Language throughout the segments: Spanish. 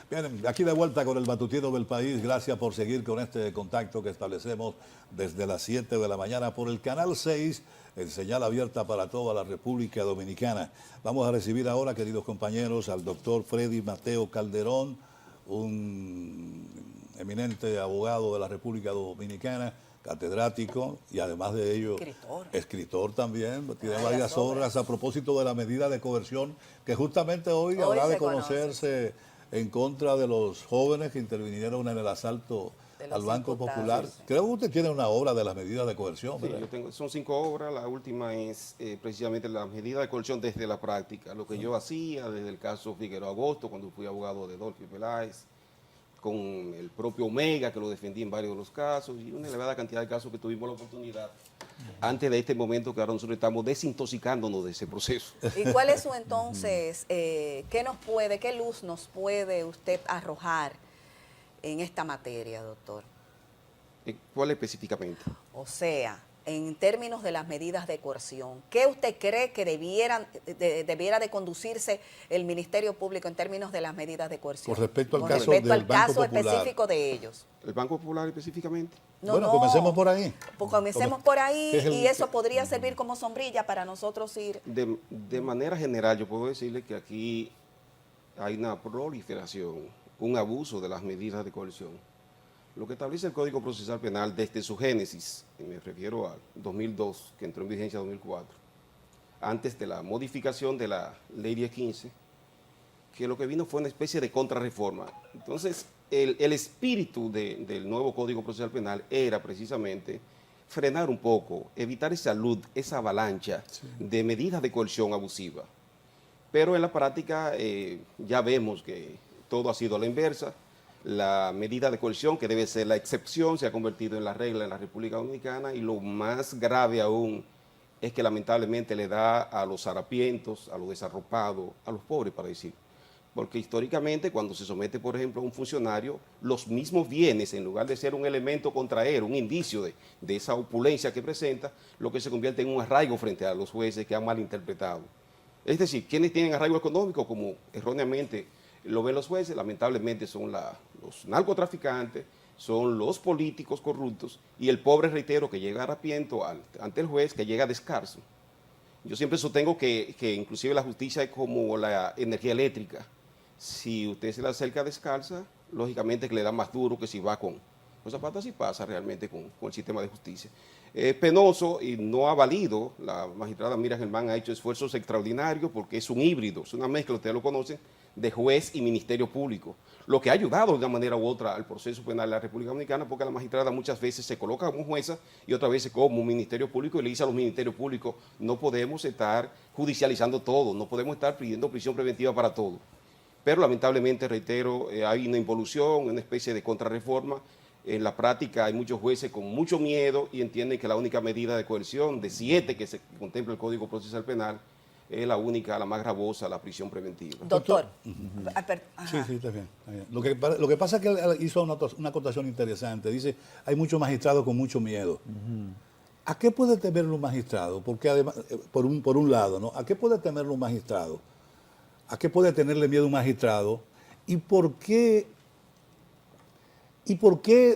Bien, aquí de vuelta con el matutino del país. Gracias por seguir con este contacto que establecemos desde las 7 de la mañana por el Canal 6, en señal abierta para toda la República Dominicana. Vamos a recibir ahora, queridos compañeros, al doctor Freddy Mateo Calderón, un eminente abogado de la República Dominicana, catedrático y además de ello escritor también. Tiene varias obras a propósito de la medida de coerción que justamente hoy habrá de conocerse en contra de los jóvenes que intervinieron en el asalto al Banco Popular. Sí. Creo que usted tiene una obra de las medidas de coerción, ¿verdad? Sí, yo tengo, son 5 obras, la última es precisamente la medida de coerción desde la práctica, lo que yo hacía desde el caso Figueroa Agosto, cuando fui abogado de Dolphy Peláez, con el propio Omega, que lo defendí en varios de los casos, y una elevada cantidad de casos que tuvimos la oportunidad antes de este momento que ahora nosotros estamos desintoxicándonos de ese proceso. ¿Y cuál es su entonces, qué luz nos puede usted arrojar en esta materia, doctor? ¿Cuál específicamente? O sea, en términos de las medidas de coerción, ¿qué usted cree que debiera de conducirse el Ministerio Público en términos de las medidas de coerción? Con respecto al caso del Banco Popular. Específico de ellos. ¿El Banco Popular específicamente? No, bueno, comencemos por ahí. Pues comencemos por ahí y eso podría servir como sombrilla para nosotros ir. De manera general, yo puedo decirle que aquí hay una proliferación, un abuso de las medidas de coerción. Lo que establece el Código Procesal Penal desde su génesis, y me refiero al 2002, que entró en vigencia en 2004, antes de la modificación de la Ley 1015, que lo que vino fue una especie de contrarreforma. Entonces, el espíritu del nuevo Código Procesal Penal era precisamente frenar un poco, evitar esa avalancha de medidas de coerción abusiva. Pero en la práctica ya vemos que todo ha sido a la inversa. La medida de coerción, que debe ser la excepción, se ha convertido en la regla en la República Dominicana, y lo más grave aún es que lamentablemente le da a los harapientos, a los desarropados, a los pobres, para decir. Porque históricamente, cuando se somete, por ejemplo, a un funcionario, los mismos bienes, en lugar de ser un elemento contraer, un indicio de esa opulencia que presenta, lo que se convierte en un arraigo frente a los jueces que han malinterpretado. Es decir, quienes tienen arraigo económico, como erróneamente lo ven los jueces, lamentablemente son los narcotraficantes, son los políticos corruptos y el pobre, reitero, que llega harapiento ante el juez, que llega descalzo. Yo siempre sostengo que inclusive la justicia es como la energía eléctrica. Si usted se le acerca descalza, lógicamente que le da más duro que si va con zapatos. Así pasa realmente con el sistema de justicia. Es penoso y no ha valido. La magistrada Miriam Germán ha hecho esfuerzos extraordinarios porque es un híbrido, es una mezcla, ustedes lo conocen, de juez y ministerio público, lo que ha ayudado de una manera u otra al proceso penal de la República Dominicana, porque la magistrada muchas veces se coloca como jueza y otras veces como un ministerio público, y le dice a los ministerios públicos: no podemos estar judicializando todo, no podemos estar pidiendo prisión preventiva para todo. Pero lamentablemente, reitero, hay una involución, una especie de contrarreforma. En la práctica hay muchos jueces con mucho miedo y entienden que la única medida de coerción de 7 que se contempla el Código Procesal Penal es la única, la más gravosa, la prisión preventiva. Doctor. Sí, está bien. Está bien. Lo que pasa es que él hizo una acotación interesante. Dice, hay muchos magistrados con mucho miedo. ¿A qué puede temer un magistrado? Porque además, por un lado, ¿no? ¿A qué puede temer un magistrado? ¿A qué puede tenerle miedo un magistrado? ¿Y por qué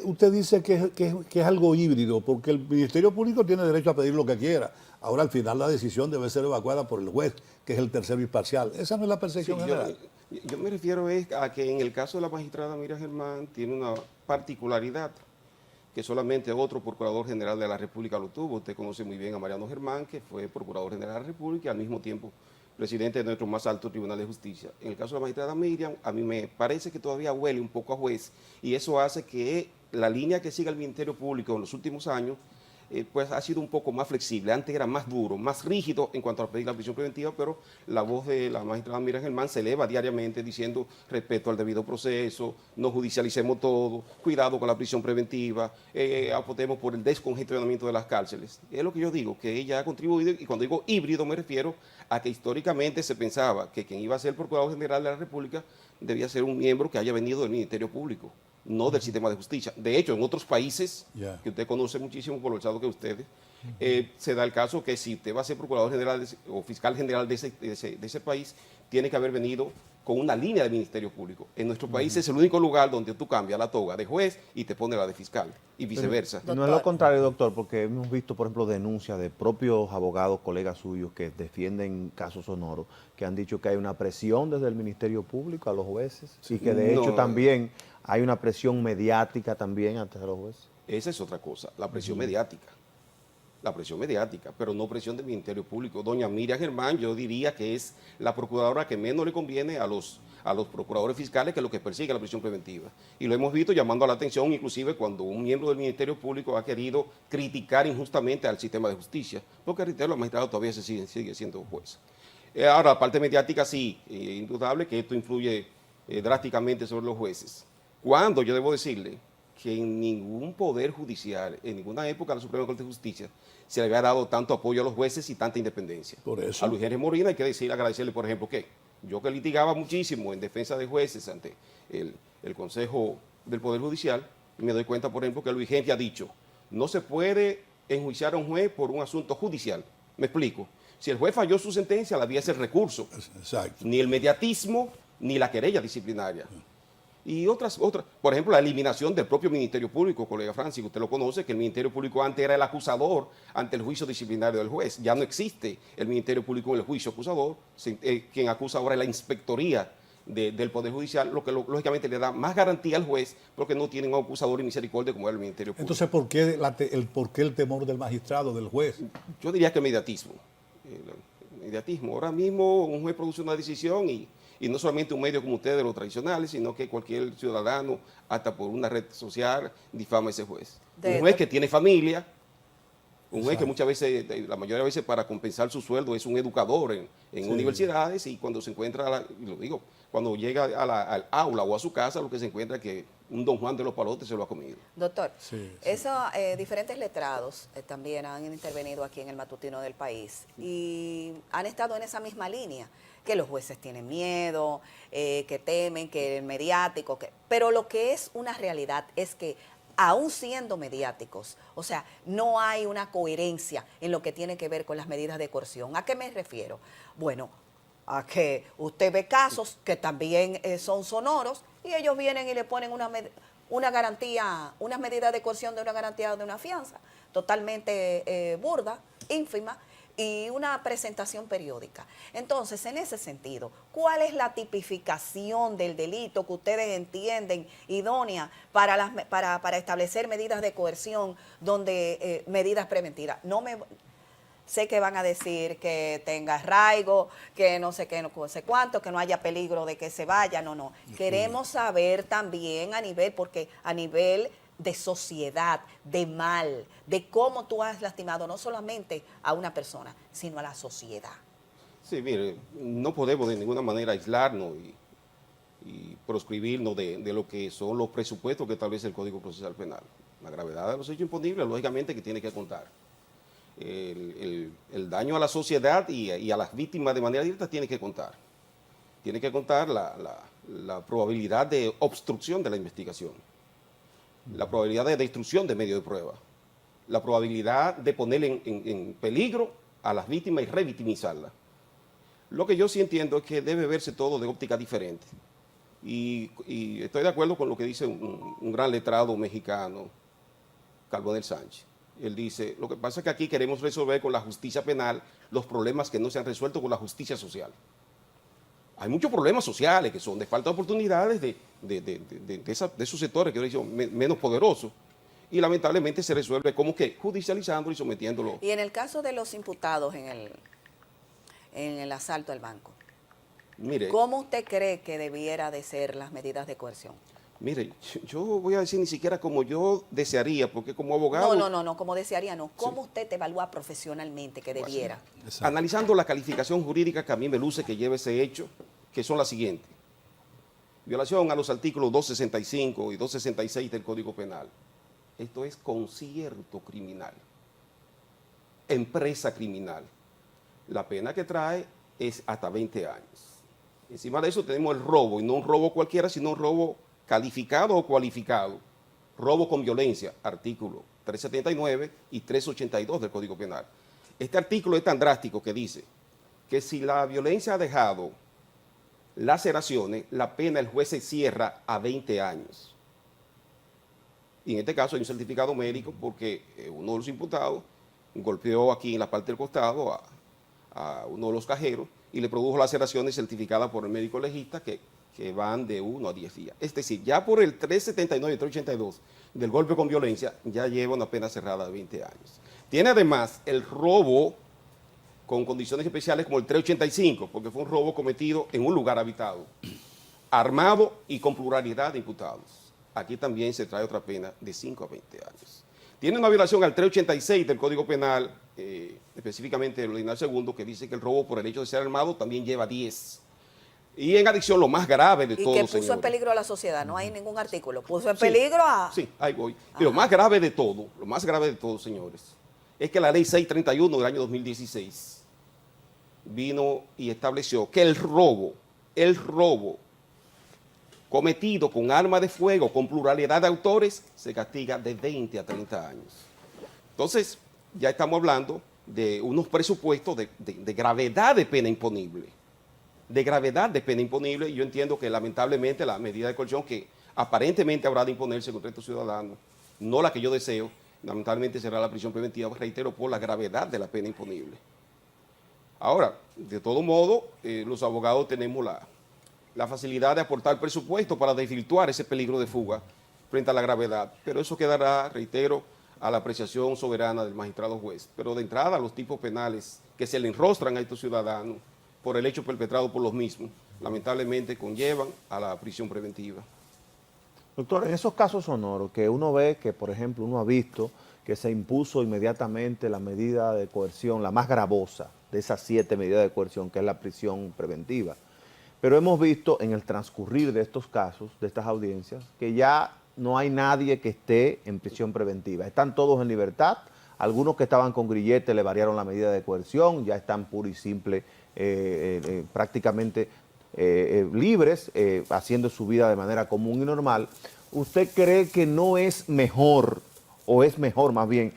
usted dice que es algo híbrido? Porque el Ministerio Público tiene derecho a pedir lo que quiera. Ahora, al final, la decisión debe ser evacuada por el juez, que es el tercero imparcial. Esa no es la percepción general. Yo me refiero a que en el caso de la magistrada Miriam Germán tiene una particularidad que solamente otro Procurador General de la República lo tuvo. Usted conoce muy bien a Mariano Germán, que fue Procurador General de la República y al mismo tiempo presidente de nuestro más alto Tribunal de Justicia. En el caso de la magistrada Miriam, a mí me parece que todavía huele un poco a juez, y eso hace que la línea que siga el Ministerio Público en los últimos años pues ha sido un poco más flexible. Antes era más duro, más rígido en cuanto a pedir la prisión preventiva, pero la voz de la magistrada Miriam Germán se eleva diariamente diciendo respeto al debido proceso, no judicialicemos todo, cuidado con la prisión preventiva, apostemos por el descongestionamiento de las cárceles. Es lo que yo digo, que ella ha contribuido, y cuando digo híbrido me refiero a que históricamente se pensaba que quien iba a ser el Procurador General de la República debía ser un miembro que haya venido del Ministerio Público, no del sistema de justicia. De hecho, en otros países, que usted conoce muchísimo por lo estado que ustedes, se da el caso que si usted va a ser procurador general o fiscal general de ese país, tiene que haber venido con una línea del Ministerio Público. En nuestro país es el único lugar donde tú cambias la toga de juez y te pones la de fiscal, y viceversa. Pero no es lo contrario, doctor, porque hemos visto, por ejemplo, denuncias de propios abogados, colegas suyos, que defienden casos sonoros, que han dicho que hay una presión desde el Ministerio Público a los jueces, y que de hecho también hay una presión mediática también ante los jueces. Esa es otra cosa, la presión mediática. La presión mediática, pero no presión del Ministerio Público. Doña Miriam Germán, yo diría que es la procuradora que menos le conviene a los procuradores fiscales, que es lo que persigue la prisión preventiva. Y lo hemos visto llamando a la atención, inclusive cuando un miembro del Ministerio Público ha querido criticar injustamente al sistema de justicia, porque reitero, los magistrados todavía sigue siendo jueces. Ahora, la parte mediática sí, indudable que esto influye drásticamente sobre los jueces. Cuando yo debo decirle que en ningún poder judicial, en ninguna época la Suprema Corte de Justicia, se le había dado tanto apoyo a los jueces y tanta independencia. Por eso. A Luis Henry Molina hay que agradecerle, por ejemplo, que yo que litigaba muchísimo en defensa de jueces ante el Consejo del Poder Judicial, me doy cuenta, por ejemplo, que Luis Henry ha dicho, no se puede enjuiciar a un juez por un asunto judicial. Me explico. Si el juez falló su sentencia, la vía es el recurso. Exacto. Ni el mediatismo, ni la querella disciplinaria. Y otras, por ejemplo, la eliminación del propio Ministerio Público, colega Francis, usted lo conoce, que el Ministerio Público antes era el acusador ante el juicio disciplinario del juez. Ya no existe el Ministerio Público en el juicio acusador, quien acusa ahora es la inspectoría del Poder Judicial, lo que lógicamente le da más garantía al juez, porque no tienen un acusador y misericordia como era el Ministerio Público. Entonces, ¿por qué el temor del magistrado, del juez? Yo diría que el mediatismo. Ahora mismo un juez produce una decisión y no solamente un medio como ustedes, los tradicionales, sino que cualquier ciudadano, hasta por una red social, difama a ese juez. Un juez que tiene familia, un juez que muchas veces, la mayoría de veces para compensar su sueldo, es un educador en universidades, y cuando se encuentra, y lo digo, cuando llega al aula o a su casa, lo que se encuentra es que un don Juan de los Palotes se lo ha comido. Doctor, diferentes letrados también han intervenido aquí en el Matutino del País y han estado en esa misma línea, que los jueces tienen miedo, que temen, que el mediático, pero lo que es una realidad es que aún siendo mediáticos, o sea, no hay una coherencia en lo que tiene que ver con las medidas de coerción. ¿A qué me refiero? Bueno, a que usted ve casos que también son sonoros y ellos vienen y le ponen una garantía, unas medidas de coerción de una garantía de una fianza, totalmente burda, ínfima, y una presentación periódica. Entonces, en ese sentido, ¿cuál es la tipificación del delito que ustedes entienden idónea para establecer medidas de coerción, donde medidas preventivas? Sé que van a decir que tenga arraigo, que no sé qué, no sé cuánto, que no haya peligro de que se vaya, no. Queremos saber también porque a nivel de sociedad, de mal, de cómo tú has lastimado no solamente a una persona, sino a la sociedad. Sí, mire, no podemos de ninguna manera aislarnos y proscribirnos de lo que son los presupuestos que establece el Código Procesal Penal. La gravedad de los hechos imponibles, lógicamente, que tiene que contar. El daño a la sociedad y a las víctimas de manera directa tiene que contar. Tiene que contar la probabilidad de obstrucción de la investigación, la probabilidad de destrucción de medios de prueba, la probabilidad de poner en peligro a las víctimas y revictimizarlas. Lo que yo sí entiendo es que debe verse todo de óptica diferente. Y estoy de acuerdo con lo que dice un gran letrado mexicano, Carbonell Sánchez. Él dice, lo que pasa es que aquí queremos resolver con la justicia penal los problemas que no se han resuelto con la justicia social. Hay muchos problemas sociales que son de falta de oportunidades de esos sectores que yo digo menos poderosos, y lamentablemente se resuelve como que judicializándolo y sometiéndolo. Y en el caso de los imputados en el asalto al banco, mire, ¿cómo usted cree que debiera de ser las medidas de coerción? Mire, yo voy a decir ni siquiera como yo desearía, porque como abogado... No, como desearía, no. ¿Cómo usted te evalúa profesionalmente que debiera? Exacto. Analizando la calificación jurídica que a mí me luce que lleva ese hecho, que son las siguientes. Violación a los artículos 265 y 266 del Código Penal. Esto es concierto criminal, empresa criminal. La pena que trae es hasta 20 años. Encima de eso tenemos el robo, y no un robo cualquiera, sino un robo calificado o cualificado. Robo con violencia, artículo 379 y 382 del Código Penal. Este artículo es tan drástico que dice que si la violencia ha dejado laceraciones, la pena el juez se cierra a 20 años. Y en este caso hay un certificado médico porque uno de los imputados golpeó aquí en la parte del costado a uno de los cajeros y le produjo laceraciones certificadas por el médico legista que van de 1 a 10 días. Es decir, ya por el 379 y 382 del golpe con violencia, ya lleva una pena cerrada de 20 años. Tiene además el robo con condiciones especiales como el 385, porque fue un robo cometido en un lugar habitado, armado y con pluralidad de imputados. Aquí también se trae otra pena de 5 a 20 años. Tiene una violación al 386 del Código Penal, específicamente el original segundo, que dice que el robo por el hecho de ser armado también lleva 10. Y en adición, lo más grave de todo, y que puso señores. en peligro a la sociedad, no hay ningún artículo. Puso en peligro a... Sí, ahí voy. Y lo más grave de todo, señores, es que la ley 631 del año 2016 vino y estableció que el robo cometido con arma de fuego, con pluralidad de autores, se castiga de 20 a 30 años. Entonces, ya estamos hablando de unos presupuestos de gravedad de pena imponible. De gravedad de pena imponible, y yo entiendo que lamentablemente la medida de coerción que aparentemente habrá de imponerse contra estos ciudadanos, no la que yo deseo, lamentablemente será la prisión preventiva, reitero, por la gravedad de la pena imponible. Ahora, de todo modo, los abogados tenemos la facilidad de aportar presupuesto para desvirtuar ese peligro de fuga frente a la gravedad, pero eso quedará, reitero, a la apreciación soberana del magistrado juez. Pero de entrada, los tipos penales que se le enrostran a estos ciudadanos por el hecho perpetrado por los mismos, lamentablemente conllevan a la prisión preventiva. Doctor, en esos casos sonoros que uno ve que, por ejemplo, uno ha visto que se impuso inmediatamente la medida de coerción, la más gravosa de esas 7 medidas de coerción, que es la prisión preventiva. Pero hemos visto en el transcurrir de estos casos, de estas audiencias, que ya no hay nadie que esté en prisión preventiva. Están todos en libertad. Algunos que estaban con grillete le variaron la medida de coerción, ya están puro y simple, prácticamente libres, haciendo su vida de manera común y normal. ¿Usted cree que no es mejor, o es mejor más bien,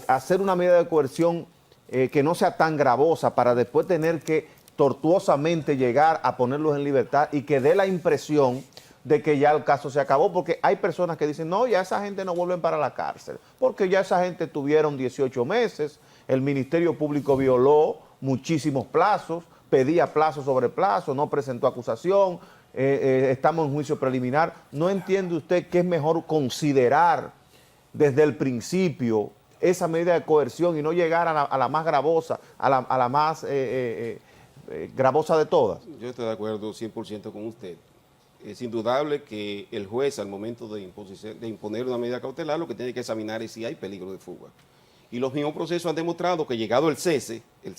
hacer una medida de coerción que no sea tan gravosa para después tener que tortuosamente llegar a ponerlos en libertad y que dé la impresión de que ya el caso se acabó? Porque hay personas que dicen, no, ya esa gente no vuelven para la cárcel, porque ya esa gente tuvieron 18 meses, el Ministerio Público violó muchísimos plazos, pedía plazo sobre plazo, no presentó acusación, estamos en juicio preliminar. ¿No entiende usted que es mejor considerar desde el principio esa medida de coerción y no llegar a la más gravosa, a la más gravosa de todas? Yo estoy de acuerdo 100% con usted. Es indudable que el juez, al momento de imponer una medida cautelar, lo que tiene que examinar es si hay peligro de fuga. Y los mismos procesos han demostrado que, llegado el cese del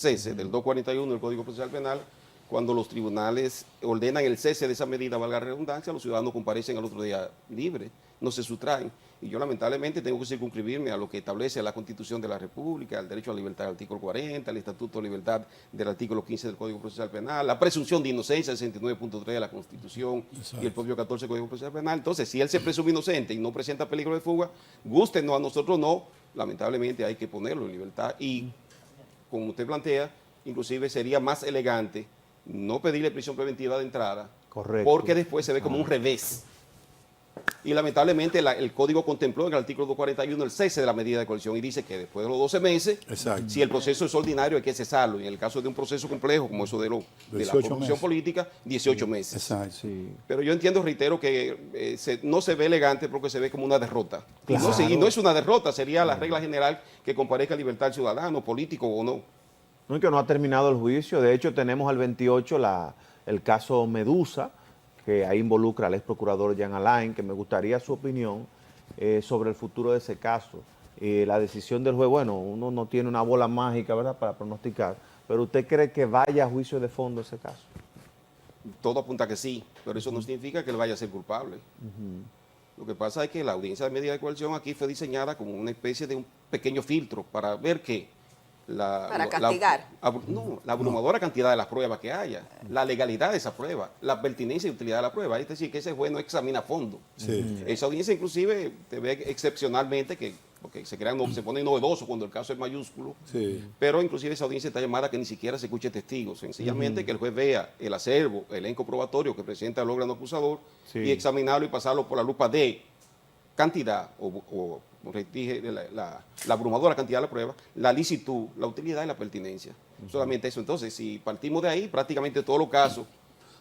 241 del Código Procesal Penal, cuando los tribunales ordenan el cese de esa medida, valga la redundancia, los ciudadanos comparecen al otro día libres, no se sustraen. Y yo lamentablemente tengo que circunscribirme a lo que establece la Constitución de la República, el derecho a la libertad del artículo 40, el Estatuto de Libertad del artículo 15 del Código Procesal Penal, la presunción de inocencia del 69.3 de la Constitución. Exacto. Y el propio 14 del Código Procesal Penal. Entonces, si él se presume inocente y no presenta peligro de fuga, gusten, no, a nosotros no, lamentablemente hay que ponerlo en libertad. Y, como usted plantea, inclusive sería más elegante no pedirle prisión preventiva de entrada. Correcto. Porque después se ve como un revés. Y lamentablemente el Código contempló en el artículo 241 el cese de la medida de coerción y dice que después de los 12 meses, exacto, si el proceso es ordinario hay que cesarlo. Y en el caso de un proceso complejo como eso de la corrupción política, 18 meses. Exacto. Sí. Pero yo entiendo, reitero, que no se ve elegante porque se ve como una derrota. Claro. Y no es una derrota, sería la regla general que comparezca libertad al ciudadano, político o no. No, y que no ha terminado el juicio. De hecho, tenemos al 28 el caso Medusa, que ahí involucra al ex procurador Jean Alain, que me gustaría su opinión sobre el futuro de ese caso. La decisión del juez, bueno, uno no tiene una bola mágica, ¿verdad?, para pronosticar, pero ¿usted cree que vaya a juicio de fondo ese caso? Todo apunta que sí, pero eso no significa que él vaya a ser culpable. Lo que pasa es que la audiencia de medida de coerción aquí fue diseñada como una especie de un pequeño filtro para ver que para castigar. La abrumadora cantidad de las pruebas que haya, la legalidad de esa prueba, la pertinencia y utilidad de la prueba. Es decir, que ese juez no examina a fondo. Sí. Esa audiencia inclusive te ve excepcionalmente que porque se pone novedoso cuando el caso es mayúsculo, Sí. pero inclusive esa audiencia está llamada a que ni siquiera se escuche testigos, sencillamente que el juez vea el acervo, el elenco probatorio que presenta el órgano acusador Sí. y examinarlo y pasarlo por la lupa de cantidad, o dije, la abrumadora cantidad de la prueba, la licitud, la utilidad y la pertinencia. Solamente eso. Entonces, si partimos de ahí, prácticamente todos los casos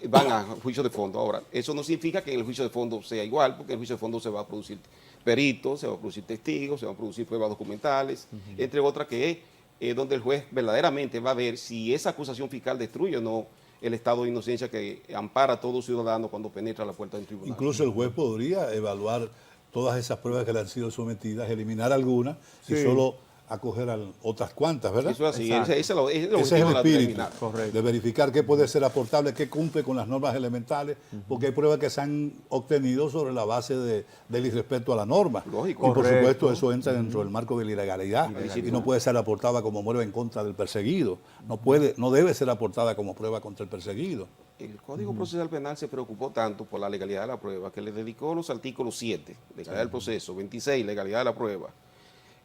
van a juicio de fondo. Ahora, eso no significa que en el juicio de fondo sea igual, porque en el juicio de fondo se va a producir peritos, se va a producir testigos, se van a producir pruebas documentales, entre otras que es donde el juez verdaderamente va a ver si esa acusación fiscal destruye o no el estado de inocencia que ampara a todo ciudadano cuando penetra la puerta del tribunal. Incluso el juez podría evaluar todas esas pruebas que le han sido sometidas, eliminar algunas y Sí. solo acoger a otras cuantas, ¿verdad? Eso es así, Exacto. ese es el Ese es objetivo el de la espíritu, preliminar. Correcto. de verificar qué puede ser aportable, qué cumple con las normas elementales, porque hay pruebas que se han obtenido sobre la base del irrespeto a la norma. Lógico. Y por Correcto. supuesto eso entra dentro del marco de la ilegalidad Ilícito. y no puede ser aportada como prueba en contra del perseguido. No debe ser aportada como prueba contra el perseguido. El Código Procesal Penal se preocupó tanto por la legalidad de la prueba que le dedicó los artículos 7, legalidad del proceso, 26, legalidad de la prueba,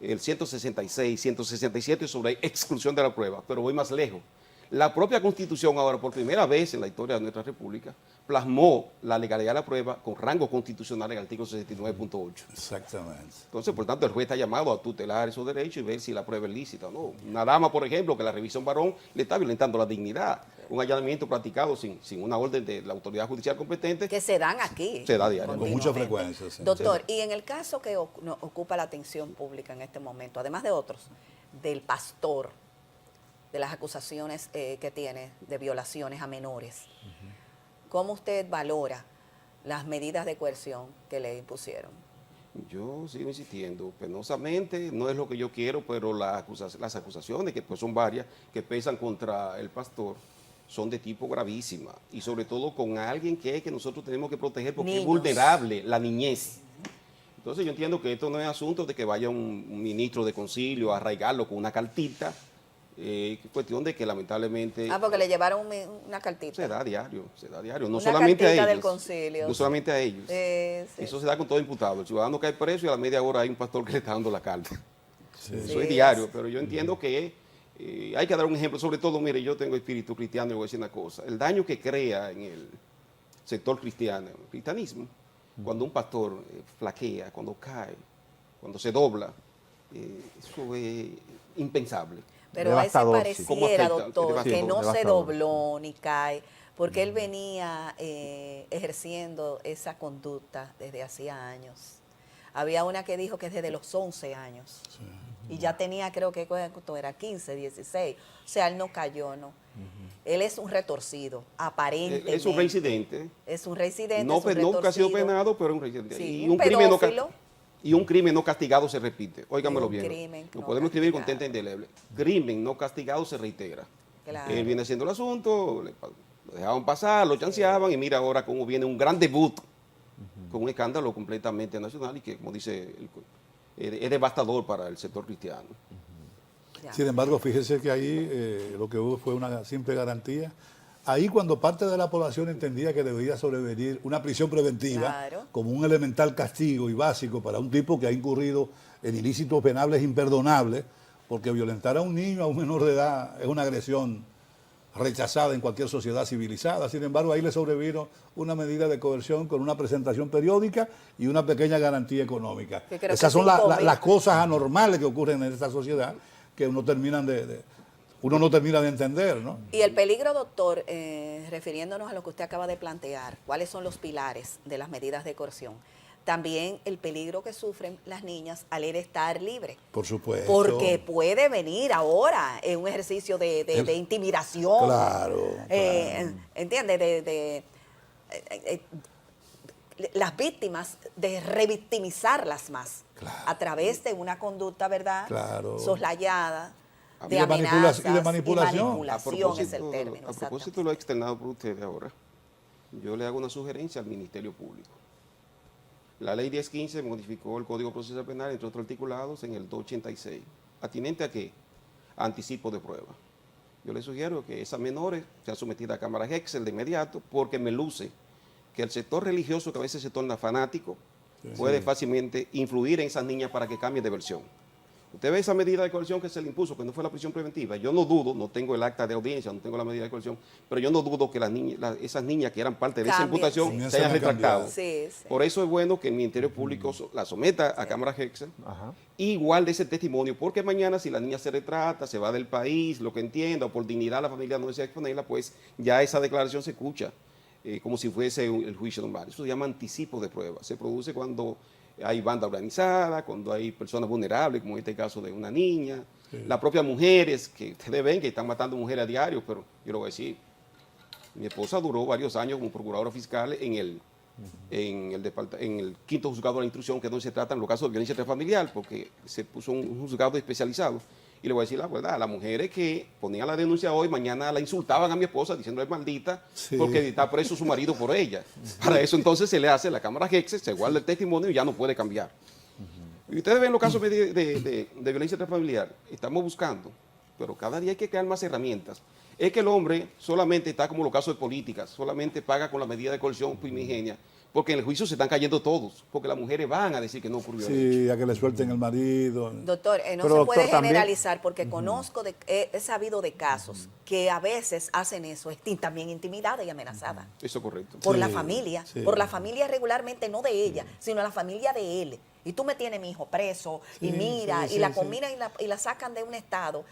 el 166, 167 sobre exclusión de la prueba, pero voy más lejos. La propia Constitución ahora, por primera vez en la historia de nuestra República, plasmó la legalidad de la prueba con rango constitucional en el artículo 69.8. Exactamente. Entonces, por tanto, el juez está llamado a tutelar esos derechos y ver si la prueba es lícita o no. Una dama, por ejemplo, que la revisa un varón, le está violentando la dignidad. Un allanamiento practicado sin una orden de la autoridad judicial competente, Que se dan aquí. Se da diario. Con mucha continuamente. frecuencia, sí. Doctor, y en el caso que nos ocupa la atención pública en este momento, además de otros, del pastor, de las acusaciones que tiene de violaciones a menores, ¿cómo usted valora las medidas de coerción que le impusieron? yo sigo insistiendo, penosamente, no es lo que yo quiero, pero las acusaciones, que pues son varias, que pesan contra el pastor, son de tipo gravísima, y sobre todo con alguien que nosotros tenemos que proteger porque Niños. es vulnerable, la niñez. Entonces yo entiendo que esto no es asunto de que vaya un ministro de concilio a arraigarlo con una cartita, cuestión de que lamentablemente Porque le llevaron una cartita. se da a diario, no Una solamente a cartita ellos, del concilio. no solamente a ellos. Sí. Eso se da con todo imputado. El ciudadano cae preso y a la media hora hay un pastor que le está dando la carta. Sí. Eso Sí, es diario, pero yo entiendo que hay que dar un ejemplo. Sobre todo, mire, yo tengo espíritu cristiano y voy a decir una cosa. El daño que crea en el sector cristiano, el cristianismo, cuando un pastor flaquea, cuando cae, cuando se dobla, eso es impensable. Pero a ese Devastador, sí. ¿Cómo pareciera, afecta? doctor, que no se Devastador. dobló ni cae, porque él venía ejerciendo esa conducta desde hacía años. Había una que dijo que desde los 11 años. Y ya tenía, creo que cuando era 15, 16. O sea, él no cayó, ¿no? Él es un retorcido, aparentemente. Es un reincidente. Es un reincidente, No, es un nunca ha sido retorcido. penado, pero es un reincidente. Sí, y un crimen no pedófilo. y un crimen no castigado se repite. Óigamelo Un bien. crimen Lo no podemos escribir con castigado. tinta indeleble. Crimen no castigado se reitera. Claro. Él viene haciendo el asunto, lo dejaban pasar, lo chanceaban y mira ahora cómo viene un gran debut con un escándalo completamente nacional y que, como dice, es devastador para el sector cristiano. Ya. Sin embargo, fíjese que ahí lo que hubo fue una simple garantía. Ahí cuando parte de la población entendía que debería sobrevenir una prisión preventiva Claro. como un elemental castigo y básico para un tipo que ha incurrido en ilícitos penales imperdonables, porque violentar a un niño, a un menor de edad, es una agresión rechazada en cualquier sociedad civilizada. Sin embargo, ahí le sobrevino una medida de coerción con una presentación periódica y una pequeña garantía económica. Que creo Esas que son 5.000. las cosas anormales que ocurren en esta sociedad que uno no termina de entender, ¿no? Y el peligro, doctor, refiriéndonos a lo que usted acaba de plantear, ¿cuáles son los pilares de las medidas de coerción? También el peligro que sufren las niñas al estar libre. Por supuesto. Porque puede venir ahora en un ejercicio de intimidación. Claro, claro. ¿Entiende? Las víctimas, de revictimizarlas más. Claro. A través de una conducta, ¿verdad? Claro. Soslayada. Y De de amenazas y de manipulación. manipulación es el término. A propósito de lo externado por ustedes ahora, yo le hago una sugerencia al Ministerio Público. La ley 1015 modificó el Código Procesal Penal, entre otros articulados, en el 286. ¿Atinente a qué? A anticipo de prueba. Yo le sugiero que esas menores sean sometidas a cámaras Excel de inmediato, porque me luce que el sector religioso, que a veces se torna fanático, puede fácilmente influir en esas niñas para que cambien de versión. Usted ve esa medida de coerción que se le impuso, que no fue la prisión preventiva. Yo no dudo, no tengo el acta de audiencia, no tengo la medida de coerción, pero yo no dudo que esas niñas que eran parte de esa Cambien, imputación sí. se hayan retractado. Sí, sí. Por eso es bueno que el Ministerio Público la someta a Cámara Hexel Ajá. y guarde ese testimonio, porque mañana si la niña se retrata, se va del país, lo que entienda, o por dignidad la familia no desea exponerla, pues ya esa declaración se escucha como si fuese el juicio normal. Eso se llama anticipo de prueba. Se produce cuando hay banda organizada, cuando hay personas vulnerables, como en este caso de una niña, las propias mujeres, que ustedes ven que están matando mujeres a diario, pero yo lo voy a decir, mi esposa duró varios años como procuradora fiscal en el quinto juzgado de la instrucción, que es donde se tratan los casos de violencia intrafamiliar, porque se puso un juzgado especializado. Y le voy a decir la verdad, las mujeres que ponían la denuncia hoy, mañana la insultaban a mi esposa diciéndole maldita, porque está preso su marido por ella. Para eso entonces se le hace la Cámara Hexel, se guarda el testimonio y ya no puede cambiar. Y ustedes ven los casos de violencia intrafamiliar, estamos buscando, pero cada día hay que crear más herramientas. Es que el hombre solamente está como los casos de políticas, solamente paga con la medida de coerción primigenia, porque en el juicio se están cayendo todos, porque las mujeres van a decir que no ocurrió el hecho. Sí, a que le suelten el marido. Doctor, no Pero, se puede doctor, también- generalizar porque conozco, he sabido de casos que a veces hacen eso, también intimidada y amenazada. Eso es correcto. Por Sí, la familia, sí. por la familia regularmente, no de ella, sino la familia de él. Y tú me tienes mi hijo preso, y Sí, mira, sí, y la sí, combinan y la sacan de un estado,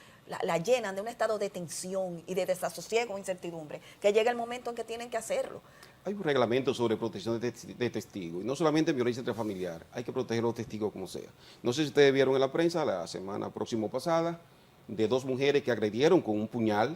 la llenan de un estado de tensión y de desasosiego, incertidumbre, que llega el momento en que tienen que hacerlo. Hay un reglamento sobre protección de testigos, y no solamente en violencia intrafamiliar, hay que proteger a los testigos como sea. No sé si ustedes vieron en la prensa la semana próxima pasada de dos mujeres que agredieron con un puñal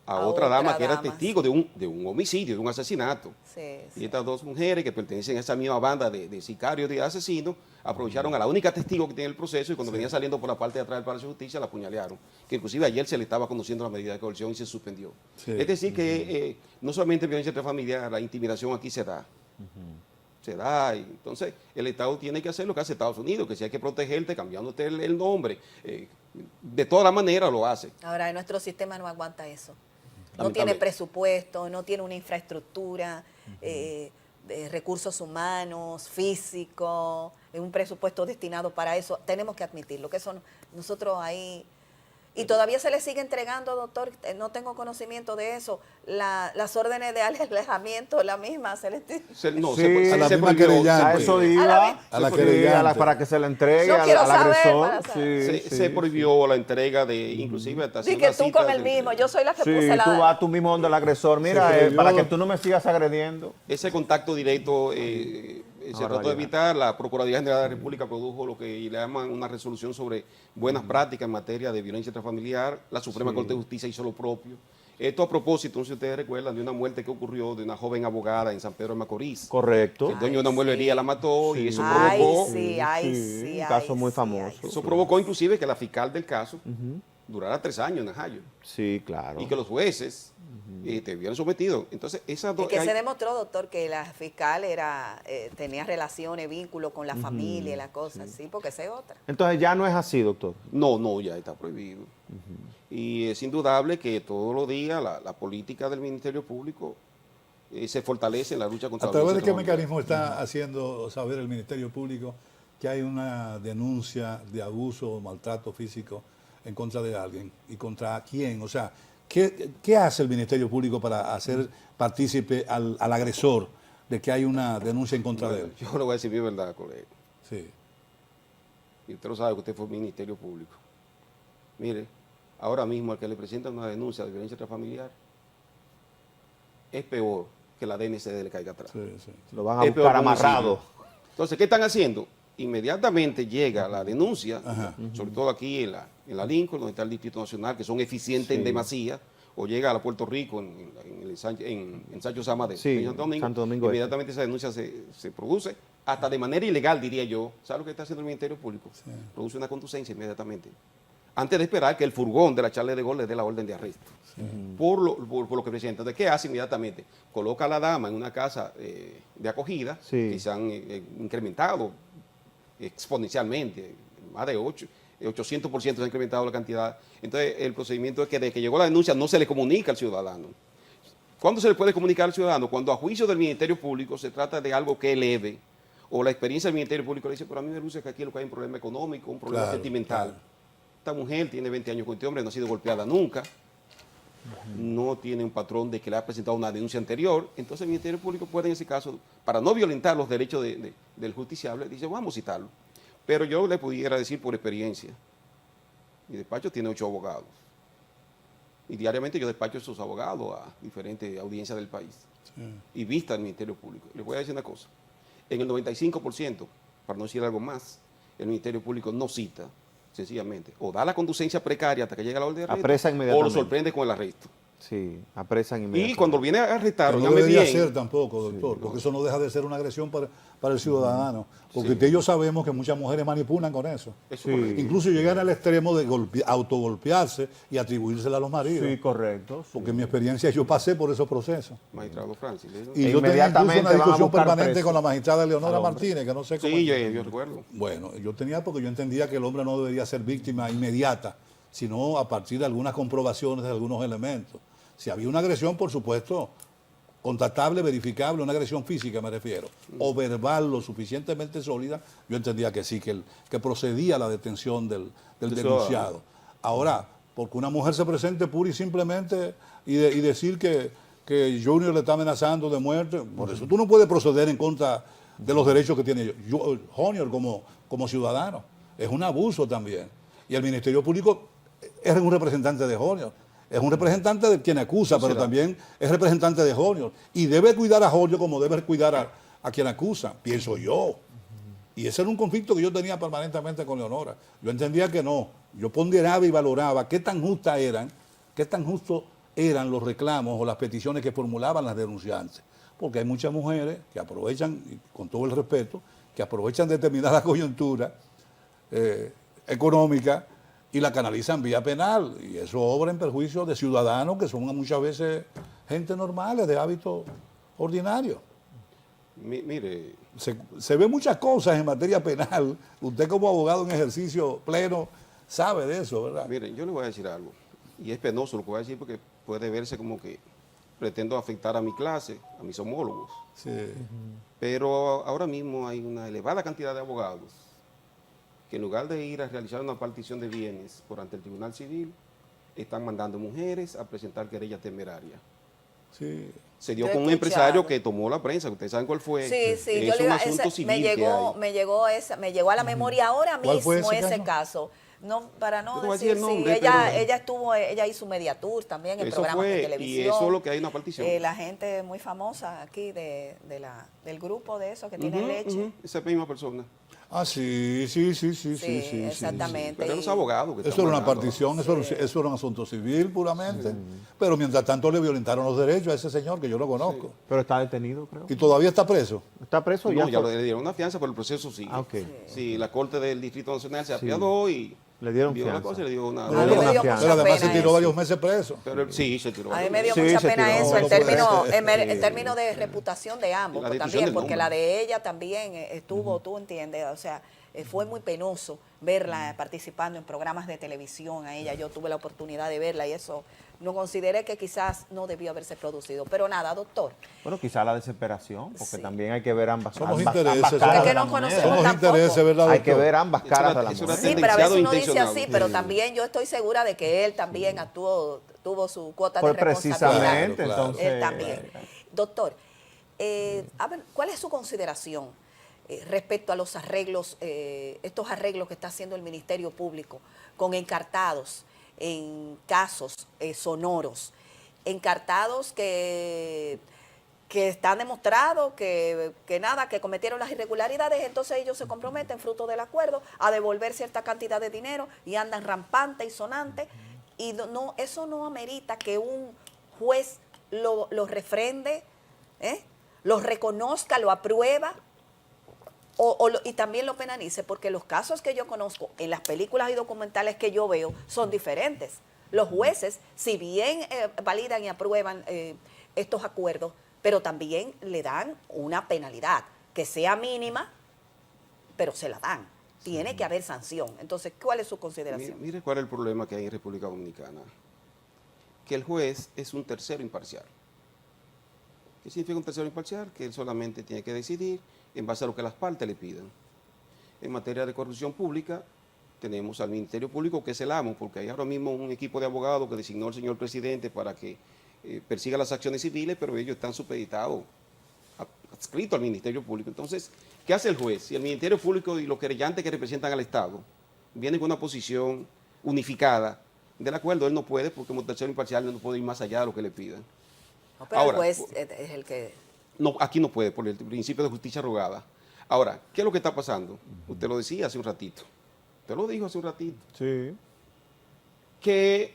a otra dama que era dama, testigo de un homicidio, de un asesinato. Sí, Y sí. estas dos mujeres que pertenecen a esa misma banda de sicarios y de asesinos aprovecharon a la única testigo que tiene el proceso y cuando venía saliendo por la parte de atrás del Palacio de Justicia la apuñalearon. Que inclusive ayer se le estaba conociendo la medida de coerción y se suspendió. Sí. Es decir que no solamente violencia intrafamiliar, la intimidación aquí se da. Se da, y entonces el Estado tiene que hacer lo que hace Estados Unidos, que si hay que protegerte cambiándote el nombre, de todas las maneras lo hace. Ahora, nuestro sistema no aguanta eso. No Lamentable. tiene presupuesto, no tiene una infraestructura, de recursos humanos, físicos, un presupuesto destinado para eso. Tenemos que admitirlo, que eso nosotros ahí... Y todavía se le sigue entregando, doctor, no tengo conocimiento de eso, las órdenes de alejamiento, la misma, se les... No, Sí, se a la se misma prohibió. querellante. A eso A iba, la- a la sí, querellante. para que se le entregue Yo quiero al saber, agresor. para saber. Se prohibió la entrega de, inclusive hasta Sí, hacer que una tú cita con el de- mismo, yo soy la que Sí, puse tú la... vas tú mismo donde el agresor. Mira, Se prohibió. para que tú no me sigas agrediendo. Ese contacto directo se trató de barbaridad. evitar. La Procuraduría General de la República produjo lo que le llaman una resolución sobre buenas prácticas en materia de violencia intrafamiliar. La Suprema Corte de Justicia hizo lo propio. Esto a propósito, no sé si ustedes recuerdan, de una muerte que ocurrió de una joven abogada en San Pedro de Macorís. Correcto. El dueño de una mueblería la mató y eso Ay, provocó, sí, ay, sí. un caso ay, muy sí, famoso. ay, eso provocó inclusive que la fiscal del caso durara 3 años en Najayo Sí, claro. y que los jueces te hubieran sometido. Entonces, esas Es dos... que hay- se demostró, doctor, que la fiscal tenía relaciones, vínculos con la familia y las cosas, sí, porque esa es otra. Entonces ya no es así, doctor. No, ya está prohibido. Y es indudable que todos los días la política del Ministerio Público se fortalece en la lucha contra ¿A la través de qué violencia intrafamiliar. mecanismo está haciendo saber el Ministerio Público que hay una denuncia de abuso o maltrato físico en contra de alguien? ¿Y contra quién? O sea, ¿qué hace el Ministerio Público para hacer partícipe al agresor de que hay una denuncia en contra de él? Yo le voy a decir mi verdad, colega. Sí. Y usted lo sabe que usted fue Ministerio Público. Mire, ahora mismo al que le presentan una denuncia de violencia intrafamiliar es peor que la DNCD le caiga atrás. Sí, sí. Lo van a Es peor buscar que un amarrado. homicidio. Entonces, ¿qué están haciendo? Inmediatamente llega la denuncia, Ajá. sobre todo aquí en la Lincoln, donde está el Distrito Nacional, que son eficientes en demasía, o llega a la Puerto Rico, en Sancho Sama de Sí, Santo Domingo, Santo Domingo Este. inmediatamente esa denuncia se produce, hasta de manera ilegal, diría yo. ¿Sabe lo que está haciendo el Ministerio Público? Produce una conducencia inmediatamente. Antes de esperar que el furgón de la Charle de Gol le dé la orden de arresto. Por lo que presenta. Entonces, ¿qué hace inmediatamente? Coloca a la dama en una casa de acogida, Sí. que se han incrementado exponencialmente, más de 800% se ha incrementado la cantidad. Entonces, el procedimiento es que desde que llegó la denuncia no se le comunica al ciudadano. ¿Cuándo se le puede comunicar al ciudadano? Cuando a juicio del Ministerio Público se trata de algo que es leve O la experiencia del Ministerio Público le dice, pero a mí me luce que aquí lo que hay un problema económico, un problema Claro, sentimental. claro. Esta mujer tiene 20 años con este hombre, no ha sido golpeada nunca, no tiene un patrón de que le ha presentado una denuncia anterior. Entonces el Ministerio Público puede en ese caso, para no violentar los derechos del justiciable, dice, vamos a citarlo. Pero yo le pudiera decir por experiencia, mi despacho tiene 8 abogados. Y diariamente yo despacho a esos abogados a diferentes audiencias del país. Y vista al Ministerio Público. Les voy a decir una cosa. En el 95%, para no decir algo más, el Ministerio Público no cita, sencillamente. O da la conducencia precaria hasta que llegue la orden de arresto, Apresa o lo inmediatamente. sorprende con el arresto. Sí, apresan inmediatamente. Y cuando viene a arrestar, Que no óigame debería bien, ser tampoco, doctor, porque eso no deja de ser una agresión para el ciudadano. Porque Sí. ellos sabemos que muchas mujeres manipulan con eso. eso Sí. es correcto. Incluso llegan al extremo de autogolpearse y atribuírsela a los maridos. Sí, correcto. sí. Porque en mi experiencia yo pasé por esos procesos. Magistrado Francis. ¿le digo? Y yo tenía incluso Inmediatamente una van a discusión buscar permanente preso con la magistrada Leonora al hombre. Martínez, que no sé cómo. Sí, yo recuerdo. Bueno, yo tenía porque yo entendía que el hombre no debería ser víctima inmediata, sino a partir de algunas comprobaciones de algunos elementos. Si había una agresión, por supuesto, contactable, verificable, una agresión física me refiero, o verbal lo suficientemente sólida, yo entendía que sí, que procedía a la detención del Eso, denunciado. Ahora, porque una mujer se presente pura y simplemente y decir que Junior le está amenazando de muerte, por eso tú no puedes proceder en contra de los derechos que tiene Junior como ciudadano. Es un abuso también. Y el Ministerio Público es un representante de Junior. Es un representante de quien acusa, pero también es representante de Junior. Y debe cuidar a Junior como debe cuidar a quien acusa, pienso yo. Y ese era un conflicto que yo tenía permanentemente con Leonora. Yo entendía que no. Yo ponderaba y valoraba qué tan justos eran los reclamos o las peticiones que formulaban las denunciantes. Porque hay muchas mujeres que aprovechan, y con todo el respeto, que aprovechan determinada coyuntura económica y la canalizan vía penal. Y eso obra en perjuicio de ciudadanos que son muchas veces gente normales, de hábitos ordinarios. Mire, Se ve muchas cosas en materia penal. Usted como abogado en ejercicio pleno sabe de eso, ¿verdad? miren, yo le voy a decir algo. Y es penoso lo que voy a decir porque puede verse como que pretendo afectar a mi clase, a mis homólogos. Sí. Pero ahora mismo hay una elevada cantidad de abogados que en lugar de ir a realizar una partición de bienes por ante el Tribunal Civil, están mandando mujeres a presentar querellas temerarias. Sí. Se dio Yo he con un escuchado. empresario que tomó la prensa, ustedes saben cuál fue. Sí, sí, es yo le un iba, asunto ese- civil me que llegó, hay. me llegó a la memoria ahora ¿Cuál mismo fue ese ese caso. No, para no Yo te voy a decir, decir el sí, nombre, ella hizo Mediatour también en Eso programas de fue, televisión. y eso es lo que hay una partición. La gente muy famosa aquí del grupo de esos que tienen Ujú, leche. ujú, esa misma persona. Ah, sí. Sí, exactamente. Pero los abogados que Eso están era una mandando. partición, eso era un asunto civil puramente. Pero mientras tanto le violentaron los derechos a ese señor que yo lo conozco. Pero está detenido, creo. Y todavía está preso. ¿Está preso? No, ya fue- le dieron una fianza, pero el proceso sigue. Ah, ok. Sí, la Corte del Distrito Nacional se apiadó y Le dieron vio la fianza. cosa y le dio una... A mí me dio mucha Pero además se pena tiró eso. varios meses preso. Pero sí, se tiró. A mí me dio Sí, mucha se pena tiró. eso, No, el no puede término, ser. el término de reputación de ambos, La pues, destrucción también, del porque nombre. la de ella también estuvo, tú entiendes, o sea, fue muy penoso verla participando en programas de televisión a ella. Yo tuve la oportunidad de verla y eso no consideré que quizás no debió haberse producido. Pero nada, doctor. Bueno, quizá la desesperación, porque Sí. también hay que ver ambas, Somos ambas intereses, caras Porque de que la no moneda. conocemos Somos tampoco. intereses, ¿verdad, Hay que doctor? ver ambas Eso caras era- de la eso era moneda. Sí, pero a veces uno intencionado. dice así, pero también yo estoy segura de que él también tuvo su cuota de Pues responsabilidad. precisamente, Claro, claro. entonces... Él también. Doctor, a ver, ¿cuál es su consideración respecto a los arreglos, estos arreglos que está haciendo el Ministerio Público con encartados en casos sonoros, encartados que están demostrados que nada, que cometieron las irregularidades, entonces ellos se comprometen, fruto del acuerdo, a devolver cierta cantidad de dinero y andan rampante y sonante, y no, eso no amerita que un juez lo refrende, lo reconozca, lo aprueba, y también lo penalice, porque los casos que yo conozco en las películas y documentales que yo veo son diferentes. Los jueces, si bien validan y aprueban estos acuerdos, pero también le dan una penalidad, que sea mínima, pero se la dan. Tiene que haber sanción. Entonces, ¿cuál es su consideración? Mire cuál es el problema que hay en República Dominicana. Que el juez es un tercero imparcial. ¿Qué significa un tercero imparcial? Que él solamente tiene que decidir en base a lo que las partes le pidan. En materia de corrupción pública, tenemos al Ministerio Público, que es el amo, porque hay ahora mismo un equipo de abogados que designó el señor presidente para que persiga las acciones civiles, pero ellos están supeditados, adscritos al Ministerio Público. Entonces, ¿qué hace el juez? Si el Ministerio Público y los querellantes que representan al Estado vienen con una posición unificada, del acuerdo, él no puede, porque como tercero imparcial no puede ir más allá de lo que le pidan. No, pero Ahora, el juez es el que... No, aquí no puede, por el principio de justicia rogada. Ahora, ¿qué es lo que está pasando? Usted lo decía hace un ratito. Usted lo dijo hace un ratito. Sí. Que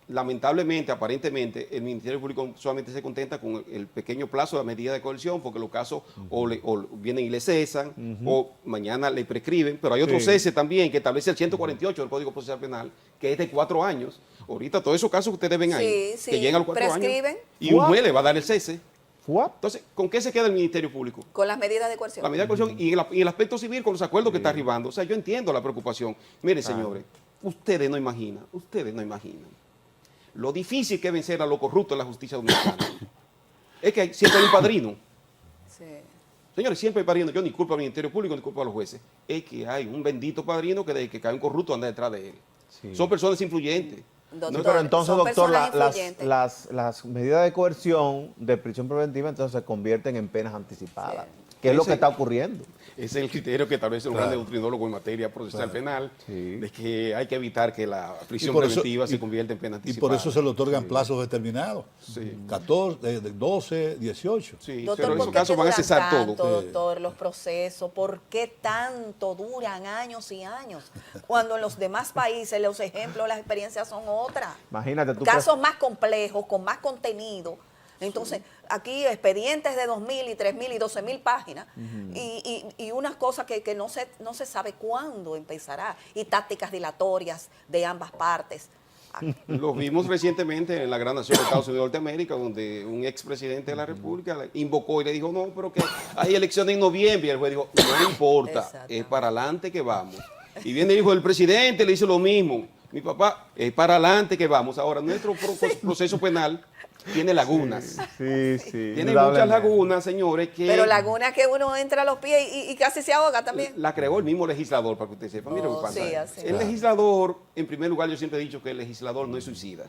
lamentablemente, aparentemente, el Ministerio Público solamente se contenta con el pequeño plazo de la medida de coerción, porque los casos o vienen y le cesan, o mañana le prescriben, pero hay otro cese también que establece el 148 del Código Procesal Penal, que es de 4 años. Ahorita todos esos casos que ustedes ven ahí, Sí, que llegan a los 4 prescriben. años, y un juez le va a dar el cese. ¿What? Entonces, ¿con qué se queda el Ministerio Público? Con las medidas de coerción. La medida de coerción y el aspecto civil con los acuerdos que está arribando. O sea, yo entiendo la preocupación. Miren, señores, ustedes no imaginan lo difícil que es vencer a los corruptos en la justicia dominicana. Es que siempre hay un padrino. Sí. Señores, siempre hay padrino. Yo ni culpo al Ministerio Público ni culpo a los jueces. Es que hay un bendito padrino que desde que cae un corrupto anda detrás de él. Sí. Son personas influyentes. Doctor, Pero entonces, son doctor, personas influyentes. las medidas de coerción de prisión preventiva entonces se convierten en penas anticipadas, Sí. que es lo Ese- que está ocurriendo. Ese es el criterio que establece un Claro. gran neutrinólogo en materia procesal penal, Sí. de que hay que evitar que la prisión por eso- preventiva se y- convierta en pena Y anticipada. por eso se le otorgan plazos determinados. Sí. 14, 12, 18. Sí, Doctor, pero en ¿por esos qué casos van a duran cesar tanto, todo. doctor, los procesos? ¿Por qué tanto duran años y años? Cuando en los demás países los ejemplos, las experiencias son otras. Imagínate tú. Casos más complejos, con más contenido. Entonces, aquí expedientes de 2.000 y 3.000 y 12.000 páginas y unas cosas que no se sabe cuándo empezará. Y tácticas dilatorias de ambas partes. Lo vimos recientemente en la gran nación de Estados Unidos de Norteamérica, donde un expresidente de la República le invocó y le dijo, no, pero que hay elecciones en noviembre. Y el juez dijo, no importa, Exactamente. es para adelante que vamos. Y viene el hijo del presidente, le dice lo mismo. Mi papá, es para adelante que vamos. Ahora, nuestro proceso penal tiene lagunas. Sí, sí. Tiene muchas lagunas, señores, que Pero laguna que uno entra a los pies y casi se ahoga también. la creó el mismo legislador, para que usted sepa. Mire lo que pasa. Sí, así. El legislador, en primer lugar, yo siempre he dicho que el legislador no es suicida.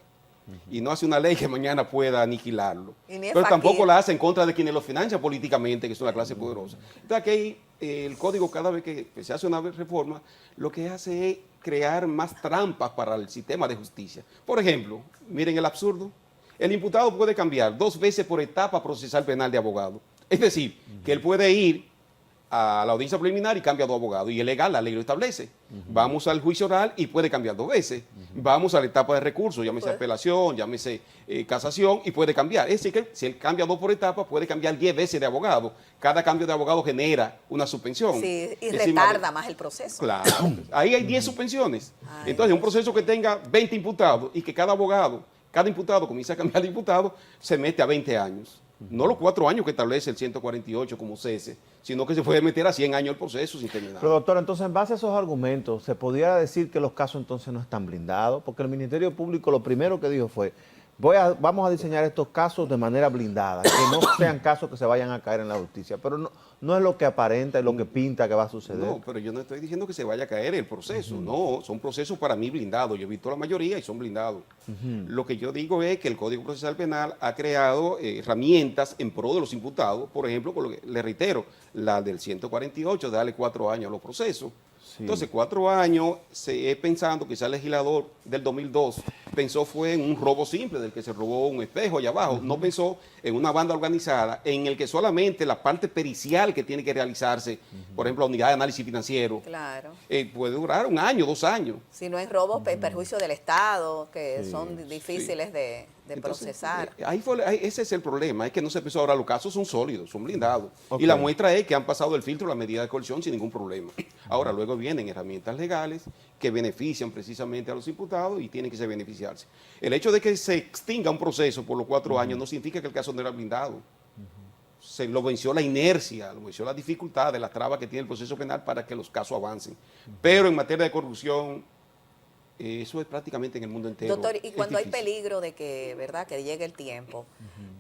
Y no hace una ley que mañana pueda aniquilarlo. Y ni es Pero tampoco fakir. la hace en contra de quienes lo financian políticamente, que es una clase poderosa. Entonces aquí el código, cada vez que se hace una reforma, lo que hace es crear más trampas para el sistema de justicia. Por ejemplo, miren el absurdo. El imputado puede cambiar 2 veces por etapa procesal penal de abogado. Es decir, que él puede ir a la audiencia preliminar y cambia 2 abogados. Y es legal, la ley lo establece. Vamos al juicio oral y puede cambiar 2 veces. Vamos a la etapa de recurso, llámese Pues. apelación, llámese casación, y puede cambiar. Es decir, que si él cambia 2 por etapa, puede cambiar 10 veces de abogado. Cada cambio de abogado genera una suspensión. Sí, y Encima de- retarda más el proceso. Claro. Ahí hay 10 suspensiones. Ay, Entonces, un proceso que tenga 20 imputados y que cada imputado comienza a cambiar de imputado, se mete a 20 años. No los 4 años que establece el 148 como cese, sino que se puede meter a 100 años el proceso sin terminar. Pero doctor, entonces en base a esos argumentos, ¿se pudiera decir que los casos entonces no están blindados? Porque el Ministerio Público lo primero que dijo fue, vamos a diseñar estos casos de manera blindada, que no sean casos que se vayan a caer en la justicia. Pero no es lo que aparenta, es lo que pinta que va a suceder. No, pero yo no estoy diciendo que se vaya a caer el proceso. No, son procesos para mí blindados. Yo he visto la mayoría y son blindados. Lo que yo digo es que el Código Procesal Penal ha creado herramientas en pro de los imputados. Por ejemplo, con lo que le reitero, la del 148, darle 4 años a los procesos. Sí. Entonces, 4 años, pensando, quizá el legislador del 2002 pensó fue en un robo simple, del que se robó un espejo allá abajo. No pensó en una banda organizada en el que solamente la parte pericial que tiene que realizarse, por ejemplo, la unidad de análisis financiero, Claro. puede durar 1 año, 2 años. Si no es robo, perjuicio del Estado, que Sí, son difíciles de Entonces, procesar. ese es el problema, es que no se empezó ahora, los casos son sólidos, son blindados. Ok. Y la muestra es que han pasado el filtro de la medida de coerción sin ningún problema. Ahora, luego vienen herramientas legales que benefician precisamente a los imputados y tienen que se beneficiarse. El hecho de que se extinga un proceso por los 4 años no significa que el caso no era blindado. Se lo venció la inercia, lo venció la dificultad de las trabas que tiene el proceso penal para que los casos avancen. Pero en materia de corrupción, Eso es prácticamente en el mundo entero. Doctor, y es cuando hay difícil. peligro de que, ¿verdad?, que llegue el tiempo,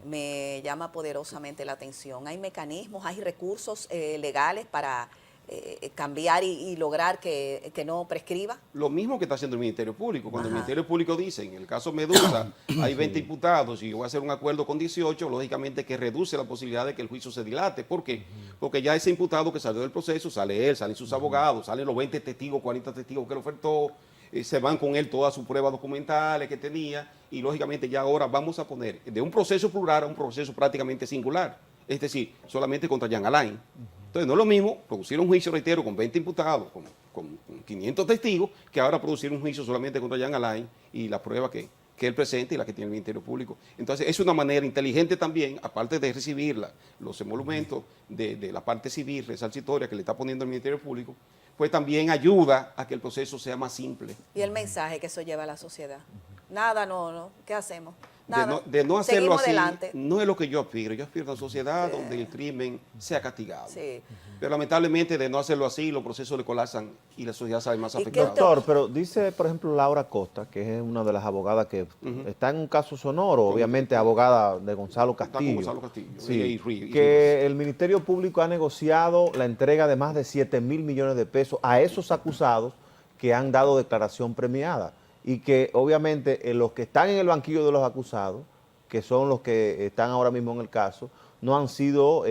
me llama poderosamente la atención. ¿Hay mecanismos, hay recursos legales para cambiar y lograr que no prescriba? Lo mismo que está haciendo el Ministerio Público. Cuando el Ministerio Público dice, en el caso Medusa, hay 20 imputados y yo voy a hacer un acuerdo con 18, lógicamente que reduce la posibilidad de que el juicio se dilate. ¿Por qué? Porque ya ese imputado que salió del proceso, sale él, salen sus abogados, salen los 20 testigos, 40 testigos que lo ofertó, se van con él todas sus pruebas documentales que tenía y lógicamente ya ahora vamos a poner de un proceso plural a un proceso prácticamente singular. Es decir, solamente contra Jean Alain. Entonces, no es lo mismo producir un juicio, reitero, con 20 imputados, con 500 testigos, que ahora producir un juicio solamente contra Jean Alain y la prueba que él presenta y la que tiene el Ministerio Público. Entonces, es una manera inteligente también, aparte de recibir los emolumentos de la parte civil, resarcitoria que le está poniendo el Ministerio Público, pues también ayuda a que el proceso sea más simple. Y el mensaje que eso lleva a la sociedad. Nada, no. ¿Qué hacemos? Nada. De no hacerlo Seguimos así, adelante. no es lo que yo aspiro. Yo aspiro a una sociedad donde el crimen sea castigado. Sí. Pero lamentablemente de no hacerlo así, los procesos le colapsan y la sociedad sale más ¿Y qué afectada. Doctor, pero dice, por ejemplo, Laura Costa, que es una de las abogadas que está en un caso sonoro, obviamente abogada de Gonzalo Está con Castillo. Gonzalo Castillo. Sí, y Rivas. que el Ministerio Público ha negociado la entrega de más de 7 mil millones de pesos a esos acusados que han dado declaración premiada y que obviamente los que están en el banquillo de los acusados, que son los que están ahora mismo en el caso, no han sido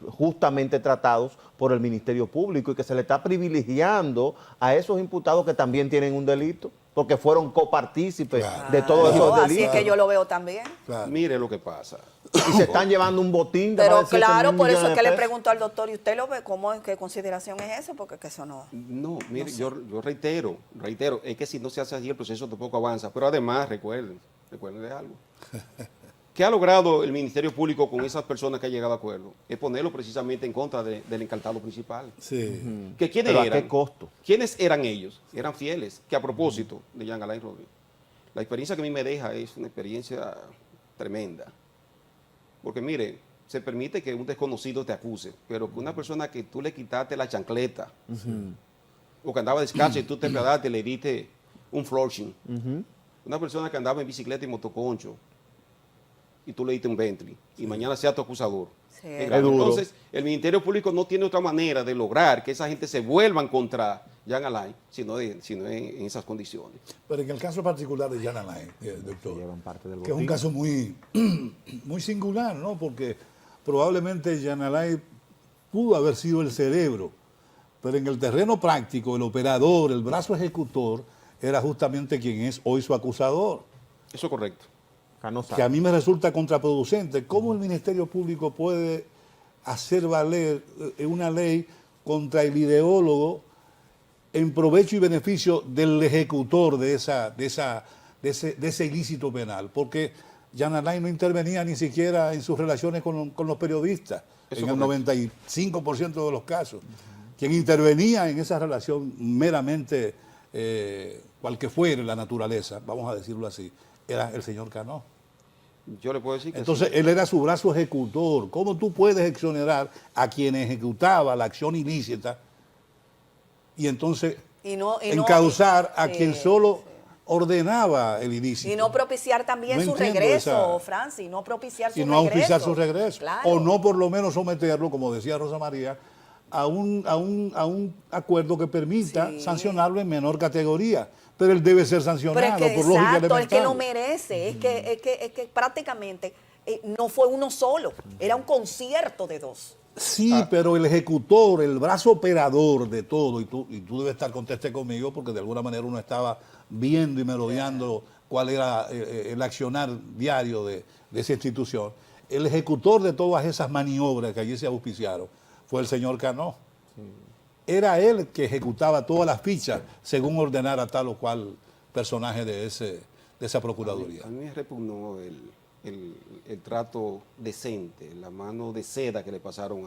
justamente tratados por el Ministerio Público y que se le está privilegiando a esos imputados que también tienen un delito, porque fueron copartícipes de todos esos Así delitos. es que yo lo veo también. Claro. Mire lo que pasa. Y se están llevando un botín de Pero más de 7 claro, mil por eso es millones que de le pesos. pregunto al doctor, ¿y usted lo ve? ¿Qué consideración es eso? Porque que eso no... No, mire, yo reitero, es que si no se hace así el proceso tampoco avanza. Pero además, recuerden de algo. ¿Qué ha logrado el Ministerio Público con esas personas que han llegado a acuerdo? Es ponerlo precisamente en contra del encartado principal. Sí. ¿Que quiénes ¿Pero a eran? qué costo? ¿Quiénes eran ellos? Eran fieles. Que a propósito de Jean Alain Rodríguez, la experiencia que a mí me deja es una experiencia tremenda. Porque mire, se permite que un desconocido te acuse, pero que una persona que tú le quitaste la chancleta, o que andaba descalzo y tú te pedaste, le diste un flushing, una persona que andaba en bicicleta y motoconcho, y tú le diste un Bentley, y mañana sea tu acusador. Sí. Es grave. Entonces, el Ministerio Público no tiene otra manera de lograr que esa gente se vuelvan contra Jean Alain, sino en esas condiciones. Pero en el caso particular de Jean Alain, doctor, llevan parte del que es un botín. caso muy, muy singular, ¿no? Porque probablemente Jean Alain pudo haber sido el cerebro, pero en el terreno práctico, el operador, el brazo ejecutor, era justamente quien es hoy su acusador. Eso es correcto. Canosa. Que a mí me resulta contraproducente. ¿Cómo el Ministerio Público puede hacer valer una ley contra el ideólogo en provecho y beneficio del ejecutor de ese ilícito penal? Porque Jean Alain no intervenía ni siquiera en sus relaciones con los periodistas, Eso en el correcto. 95% de los casos. Quien intervenía en esa relación meramente, cual que fuere la naturaleza, vamos a decirlo así, era el señor Cano. Yo le puedo decir que Entonces, sí. él era su brazo ejecutor. ¿Cómo tú puedes exonerar a quien ejecutaba la acción ilícita y entonces encauzar a sí, quien solo ordenaba el ilícito? Y no propiciar también No su entiendo regreso, esa- Francis, no propiciar su y no regreso. auspiciar su regreso. Claro. O no por lo menos someterlo, como decía Rosa María, a un acuerdo que permita Sí. sancionarlo en menor categoría. Pero él debe ser sancionado Pero es que, por lógica exacto, elemental. el que lo merece, es que prácticamente no fue uno solo, era un concierto de dos. Sí, pero el ejecutor, el brazo operador de todo, y tú debes estar conteste conmigo porque de alguna manera uno estaba viendo y merodeando cuál era el accionar diario de esa institución. El ejecutor de todas esas maniobras que allí se auspiciaron fue el señor Cano. Era él que ejecutaba todas las fichas según ordenara tal o cual personaje de esa procuraduría. A mí me repugnó el trato decente, la mano de seda que le pasaron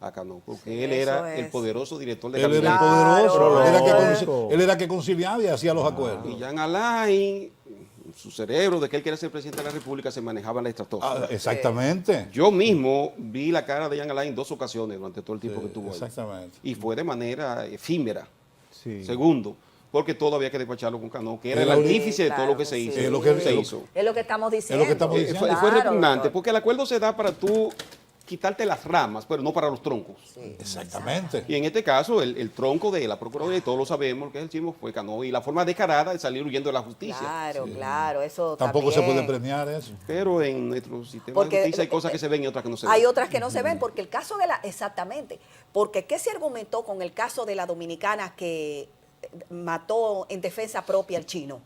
a Cano, porque Sí, él eso era el es. poderoso director de Él era el gabinete. poderoso, Claro, él era que conciliaba y hacía los acuerdos. Y Jean Alain, su cerebro de que él quería ser presidente de la República se manejaba en la estratosfera. Exactamente. Yo mismo vi la cara de Jean Alain en 2 ocasiones durante todo el tiempo que estuvo ahí. Exactamente. Y fue de manera efímera. Sí. Segundo, porque todo había que despacharlo con Cano, que era el Sí, artífice de todo claro lo que se que hizo. sí. Es lo que- se es lo- hizo. Es lo que estamos diciendo. estamos diciendo. Fue Claro, repugnante, doctor. porque el acuerdo se da para tú quitarte las ramas, pero no para los troncos. Sí. Exactamente. Y en este caso, el tronco de la Procuraduría, y todos lo sabemos, lo que es el chismo, fue Cano, y la forma descarada de salir huyendo de la justicia. Claro, claro, eso Tampoco se también. puede premiar eso. Pero en nuestro sistema Porque, de justicia hay cosas que se ven y otras que no se Hay ven. otras que no se ven, porque el caso de la, exactamente, porque ¿qué se argumentó con el caso de la dominicana que mató en defensa propia al chino?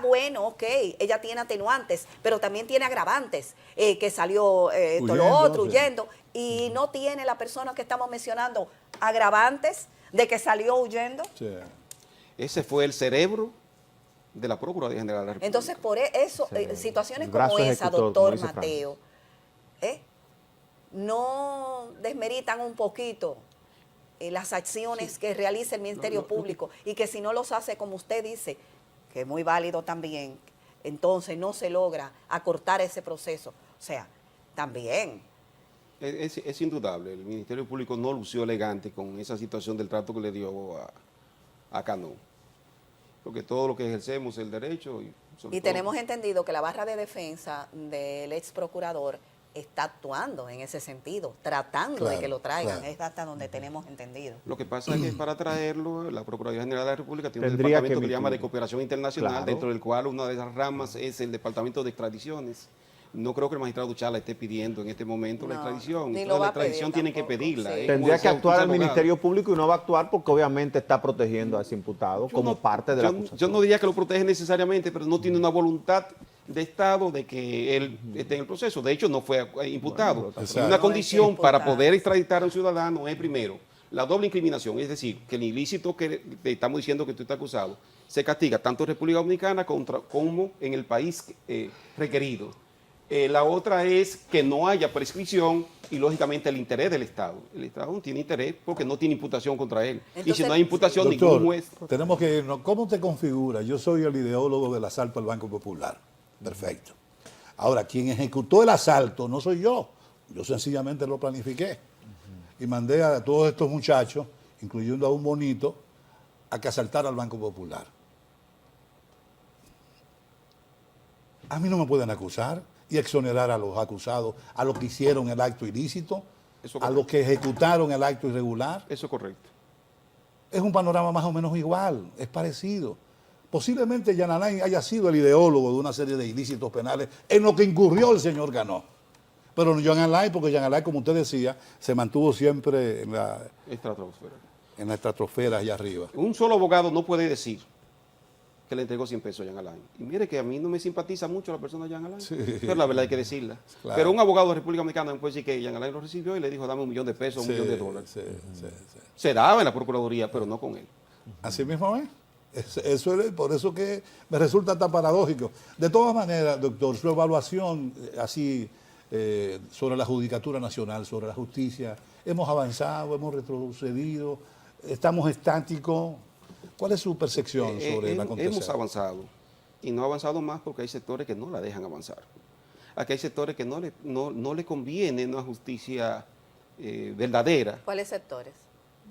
Bueno, ok, ella tiene atenuantes, pero también tiene agravantes, que salió todo lo Huyendo, otro, sí. huyendo, y no tiene la persona que estamos mencionando agravantes de que salió huyendo. Sí. Ese fue el cerebro de la Procuraduría General de la República. Entonces, por eso, Sí. situaciones El brazo como esa, ejecutor, doctor como dice Mateo, no desmeritan un poquito las acciones que realiza el Ministerio Público y que si no los hace como usted dice, que es muy válido también, entonces no se logra acortar ese proceso. O sea, también. Es indudable, el Ministerio Público no lució elegante con esa situación del trato que le dio a Cano. Porque todo lo que ejercemos es el derecho. Y tenemos entendido que la barra de defensa del ex procurador está actuando en ese sentido, tratando de Claro, que lo traigan, claro. es hasta donde tenemos entendido. Lo que pasa es que para traerlo, la Procuraduría General de la República tiene un Tendría departamento que que llama de emitir. cooperación internacional, Claro. dentro del cual una de esas ramas es el departamento de extradiciones. No creo que el magistrado Chala esté pidiendo en este momento la No, extradición. ni Entonces, lo va la a pedir extradición tienen que tampoco, pedirla. sí. es como Tendría que decía un actuar el abogado. Ministerio Público y no va a actuar porque obviamente está protegiendo a ese imputado Yo como no- parte de la yo acusación. no diría que lo protege necesariamente, pero no tiene una voluntad de Estado de que él esté en el proceso. De hecho, no fue imputado. Exacto. Y una No es condición para imputado. poder extraditar a un ciudadano es, primero, la doble incriminación, es decir, que el ilícito que te estamos diciendo que tú estás acusado se castiga tanto en República Dominicana como en el país requerido. La otra es que no haya prescripción y, lógicamente, el interés del Estado. El Estado no tiene interés porque no tiene imputación contra él. y si Entonces, no hay imputación, Doctor, ningún juez... tenemos que irnos. ¿Cómo te configura? Yo soy el ideólogo del asalto al Banco Popular. Perfecto. Ahora, quien ejecutó el asalto no soy yo. Yo sencillamente lo planifiqué. Y mandé a todos estos muchachos, incluyendo a un bonito, a que asaltara al Banco Popular. A mí no me pueden acusar y exonerar a los acusados, a los que hicieron el acto ilícito, Eso a los que ejecutaron el acto irregular. Eso es correcto. Es un panorama más o menos igual, es parecido. Posiblemente Jan Alain haya sido el ideólogo de una serie de ilícitos penales en lo que incurrió el señor Ganó. Pero no Jan Alain, porque Jan Alain, como usted decía, se mantuvo siempre en la estratosfera allá arriba. Un solo abogado no puede decir que le entregó 100 pesos a Jan Alain. Y mire que a mí no me simpatiza mucho la persona Jan Alain, pero la verdad hay que decirla. Claro. Pero un abogado de República Dominicana no puede decir que Jan Alain lo recibió y le dijo dame $1 millón de pesos, Sí, $1 millón de dólares. sí, sí, sí. Se daba en la Procuraduría, pero no con él. Así mismo es. Eso es por eso que me resulta tan paradójico. De todas maneras, doctor, su evaluación así sobre la Judicatura Nacional, sobre la justicia, hemos avanzado, hemos retrocedido, estamos estáticos. ¿Cuál es su percepción sobre el acontecer? Hemos avanzado y no ha avanzado más porque hay sectores que no la dejan avanzar. Aquí hay sectores que no le conviene una justicia verdadera. ¿Cuáles sectores?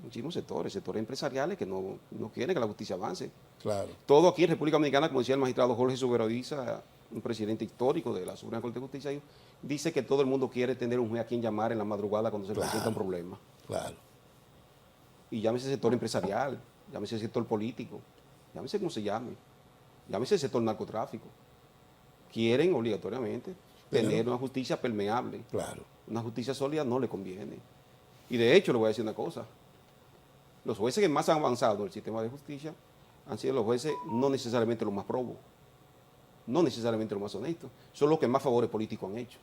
Muchísimos sectores empresariales que no quieren que la justicia avance. Claro. Todo aquí en República Dominicana, como decía el magistrado Jorge Suberodiza, un presidente histórico de la Suprema Corte de Justicia, dice que todo el mundo quiere tener un juez a quien llamar en la madrugada cuando se le Claro. presenta un problema. Claro. Y llámese sector empresarial, llámese sector político, llámese como se llame, llámese sector narcotráfico. Quieren obligatoriamente tener una justicia permeable. Claro. Una justicia sólida no le conviene. Y de hecho, le voy a decir una cosa. Los jueces que más han avanzado en el sistema de justicia han sido los jueces no necesariamente los más probos, no necesariamente los más honestos, son los que más favores políticos han hecho.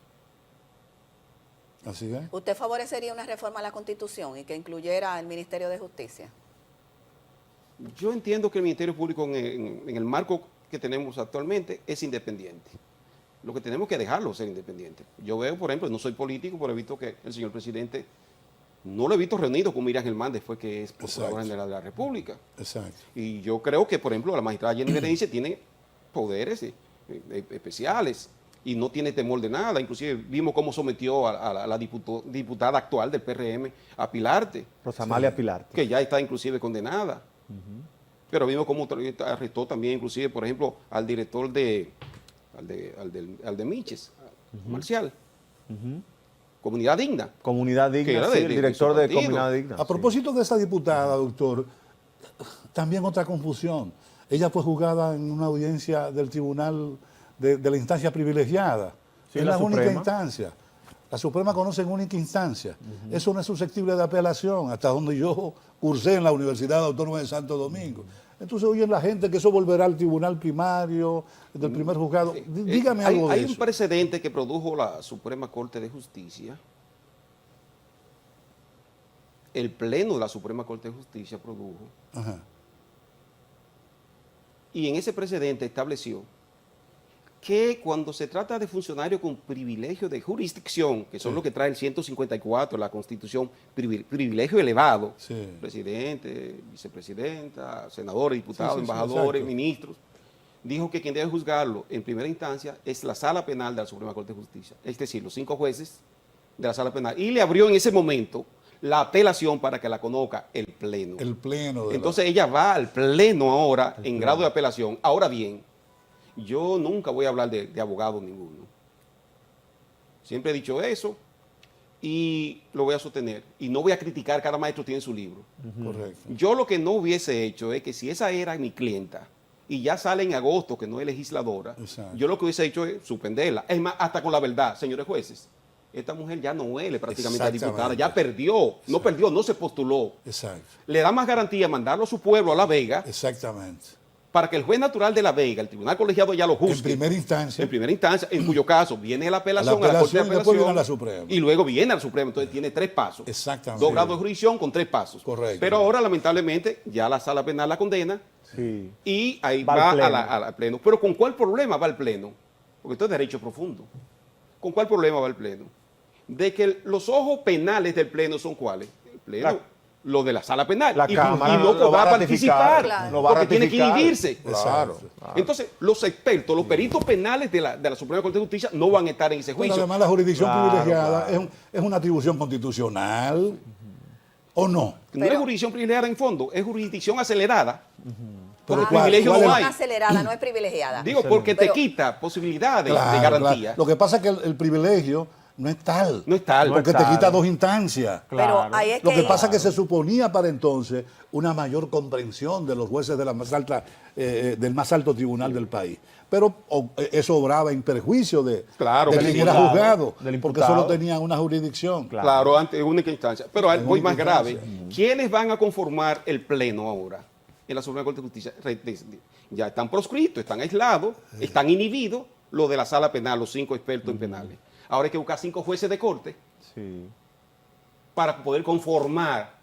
Así es. ¿Usted favorecería una reforma a la Constitución y que incluyera el Ministerio de Justicia? Yo entiendo que el Ministerio Público en el marco que tenemos actualmente es independiente. Lo que tenemos que dejarlo ser independiente. Yo veo, por ejemplo, no soy político, pero he visto que el señor presidente no lo he visto reunido con Miriam Germán después que es Procuradora General de la República. Exacto. Y yo creo que, por ejemplo, la magistrada Jenny Berenice tiene poderes especiales y no tiene temor de nada. Inclusive vimos cómo sometió a la diputada actual del PRM, a Pilarte, Rosamalia Pilarte. que ya está inclusive condenada. Pero vimos cómo arrestó también, inclusive, por ejemplo, al director al de Miches, Marcial. Comunidad Digna. Comunidad Que Digna, era sí, de- el de director su de partido. Comunidad Digna. A propósito de esa diputada, doctor, también otra confusión. Ella fue juzgada en una audiencia del tribunal de la instancia privilegiada. Sí, es la la única Suprema. instancia. La Suprema conoce en única instancia. Eso no es susceptible de apelación, hasta donde yo cursé en la Universidad Autónoma de Santo Domingo. Entonces oyen la gente que eso volverá al tribunal primario, del primer juzgado. Dígame algo de Hay eso. un precedente que produjo la Suprema Corte de Justicia. El Pleno de la Suprema Corte de Justicia produjo. Ajá. Y en ese precedente estableció que cuando se trata de funcionarios con privilegio de jurisdicción, que son lo que trae el 154, la Constitución, privilegio elevado, Sí. presidente, vicepresidenta, senadores, diputados, Sí, sí, sí, embajadores, exacto. ministros, dijo que quien debe juzgarlo en primera instancia es la Sala Penal de la Suprema Corte de Justicia, es decir, los 5 jueces de la Sala Penal. Y le abrió en ese momento la apelación para que la conozca el Pleno. El pleno. De Entonces ella va al Pleno ahora en grado de apelación. Ahora bien, yo nunca voy a hablar de abogado ninguno. Siempre he dicho eso y lo voy a sostener. Y no voy a criticar, cada maestro tiene su libro. Correcto. Yo lo que no hubiese hecho es que si esa era mi clienta y ya sale en agosto que no es legisladora, Exacto. yo lo que hubiese hecho es suspenderla. Es más, hasta con la verdad, señores jueces, esta mujer ya no huele prácticamente a diputada, ya perdió, no perdió, no se postuló. Exacto. Le da más garantía mandarlo a su pueblo, a La Vega, Exactamente. para que el juez natural de La Vega, el tribunal colegiado, ya lo juzgue. En primera instancia. En primera instancia, en cuyo caso viene la apelación, La a la Corte de apelación y después viene Apelación a la Suprema. y luego viene al Supremo. Entonces tiene 3 pasos. Exactamente. 2 grados de jurisdicción con 3 pasos. Correcto. Pero ahora, lamentablemente, ya la Sala Penal la condena Sí. y ahí Va va, al Pleno. al Pleno. Pero ¿con cuál problema va al Pleno? Porque esto es derecho profundo. ¿Con cuál problema va al Pleno? De que los ojos penales del Pleno son ¿cuáles? El Pleno, lo de la Sala Penal. La y Cámara no lo va podrá a ratificar, participar, Claro. lo va a porque tiene que ratificar. inhibirse. Claro. Entonces, los expertos, los peritos penales de la Suprema Corte de Justicia no van a estar en ese Bueno, juicio. además la jurisdicción Claro, privilegiada claro. es una atribución constitucional, ¿o no? No es Pero- jurisdicción privilegiada en fondo, es jurisdicción acelerada. Pero Porque privilegio ¿cuál no es? hay. acelerada, no es privilegiada. Digo, porque te Pero- quita posibilidades Claro, de garantía. claro. Lo que pasa es que el privilegio no es tal. No es tal. No es Porque te tal. quita 2 instancias. Pero ahí es Lo que que pasa es que se suponía para entonces una mayor comprensión de los jueces de la más alta, del más alto tribunal del país. Pero eso obraba en perjuicio de Claro, quien del era imputado, juzgado, del porque imputado. solo tenían una jurisdicción. Claro. Claro, ante única instancia. Pero voy única más grave. instancia. ¿Quiénes van a conformar el Pleno ahora en la Suprema Corte de Justicia? Ya están proscritos, están aislados, están inhibidos los de la Sala Penal, los 5 expertos en penales. Ahora hay que buscar 5 jueces de corte Sí. para poder conformar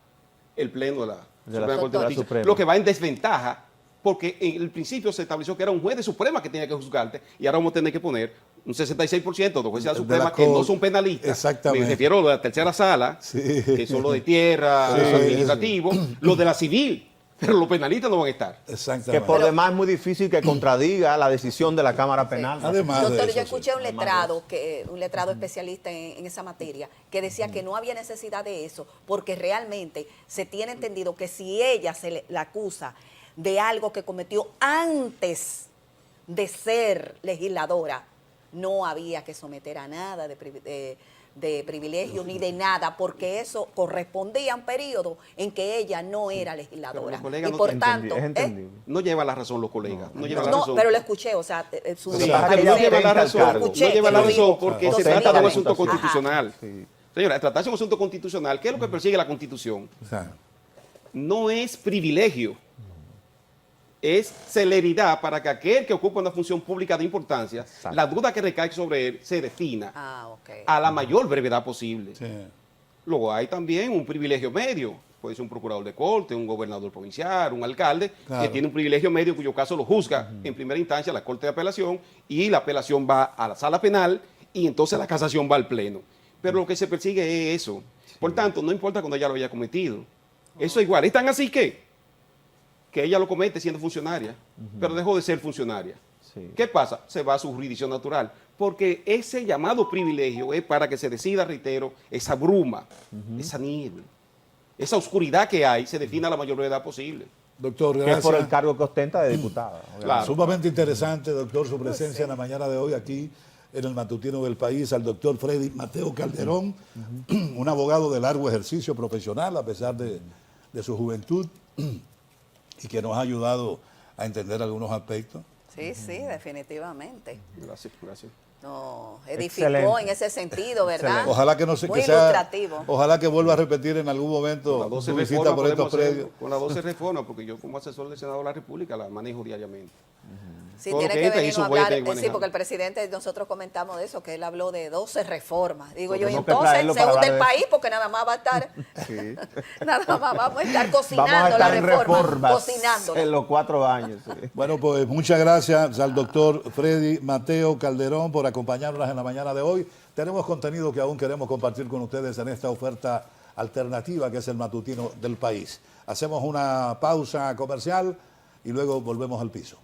el Pleno de la Suprema Corte de la Justicia. Suprema. Lo que va en desventaja, porque en el principio se estableció que era un juez de Suprema que tenía que juzgarte, y ahora vamos a tener que poner un 66% de jueces de la De Suprema la que no Corte. son penalistas. Exactamente. Me refiero a lo de la tercera sala, Sí. que son los de tierra, Sí, los administrativos, los de la civil, pero los penalistas no van a estar. Exactamente. Que por demás es muy difícil que contradiga la decisión de la Cámara Penal. Además de Doctor, eso, yo sí. escuché un letrado especialista en esa materia que decía que no había necesidad de eso, porque realmente se tiene entendido que si ella la acusa de algo que cometió antes de ser legisladora, no había que someter a nada de privilegio ni de nada, porque eso correspondía a un periodo en que ella no era legisladora. Pero los colegas Y no por te tanto, Es entendible. No lleva la razón los colegas. No, lleva la no, razón. pero lo escuché, o sea, su Sí, Exacto. pero no parecer. lleva la razón, Cargo. no Escuché lleva que la lo razón dijo porque se docenas trata de un de asunto veces. Ajá. constitucional. Sí. Señora, tratarse de un asunto constitucional, ¿qué es lo que persigue la Constitución? Exacto. No es privilegio, es celeridad para que aquel que ocupa una función pública de importancia, Exacto. la duda que recae sobre él se defina Ah, ok. a la mayor brevedad posible. Sí. Luego hay también un privilegio medio, puede ser un procurador de corte, un gobernador provincial, un alcalde, Claro. que tiene un privilegio medio cuyo caso lo juzga en primera instancia la Corte de Apelación y la apelación va a la Sala Penal y entonces la casación va al Pleno. Pero lo que se persigue es eso. Por tanto, no importa cuando ella lo haya cometido. Eso es igual. Es tan así que ella lo comete siendo funcionaria, pero dejó de ser funcionaria. Sí. ¿Qué pasa? Se va a su jurisdicción natural. Porque ese llamado privilegio es para que se decida, reitero, esa bruma, esa niebla, esa oscuridad que hay, se defina a la mayor brevedad posible. Doctor, que es gracias. por el cargo que ostenta de diputada. Claro. Sumamente interesante, doctor, su presencia en la mañana de hoy aquí en el matutino del país, al doctor Freddy Mateo Calderón, un abogado de largo ejercicio profesional a pesar de su juventud y que nos ha ayudado a entender algunos aspectos. Sí, sí, definitivamente. Gracias, gracias. No, edificó Excelente. en ese sentido, ¿verdad? Ojalá que no se Muy que sea, ilustrativo. ojalá que vuelva a repetir en algún Con momento las 12 su visita reformas por estos podemos hacer- predios. con las 12 reformas, porque yo como asesor del Senado de la República la manejo diariamente. Sí, Todo tiene lo que que entra y venirnos eso a puede hablar. tener Sí, manejado. porque el presidente, nosotros comentamos de eso, que él habló de 12 reformas. Digo yo, y Tenemos que entonces traerlo se para hunde hablar el de país porque nada más va a estar, Sí. nada más vamos a estar Vamos a cocinando estar la en reforma, reformas cocinándola. en los 4 años. Sí. Bueno, pues muchas gracias al doctor Freddy Mateo Calderón por acompañarnos en la mañana de hoy. Tenemos contenido que aún queremos compartir con ustedes en esta oferta alternativa que es el matutino del país. Hacemos una pausa comercial y luego volvemos al piso.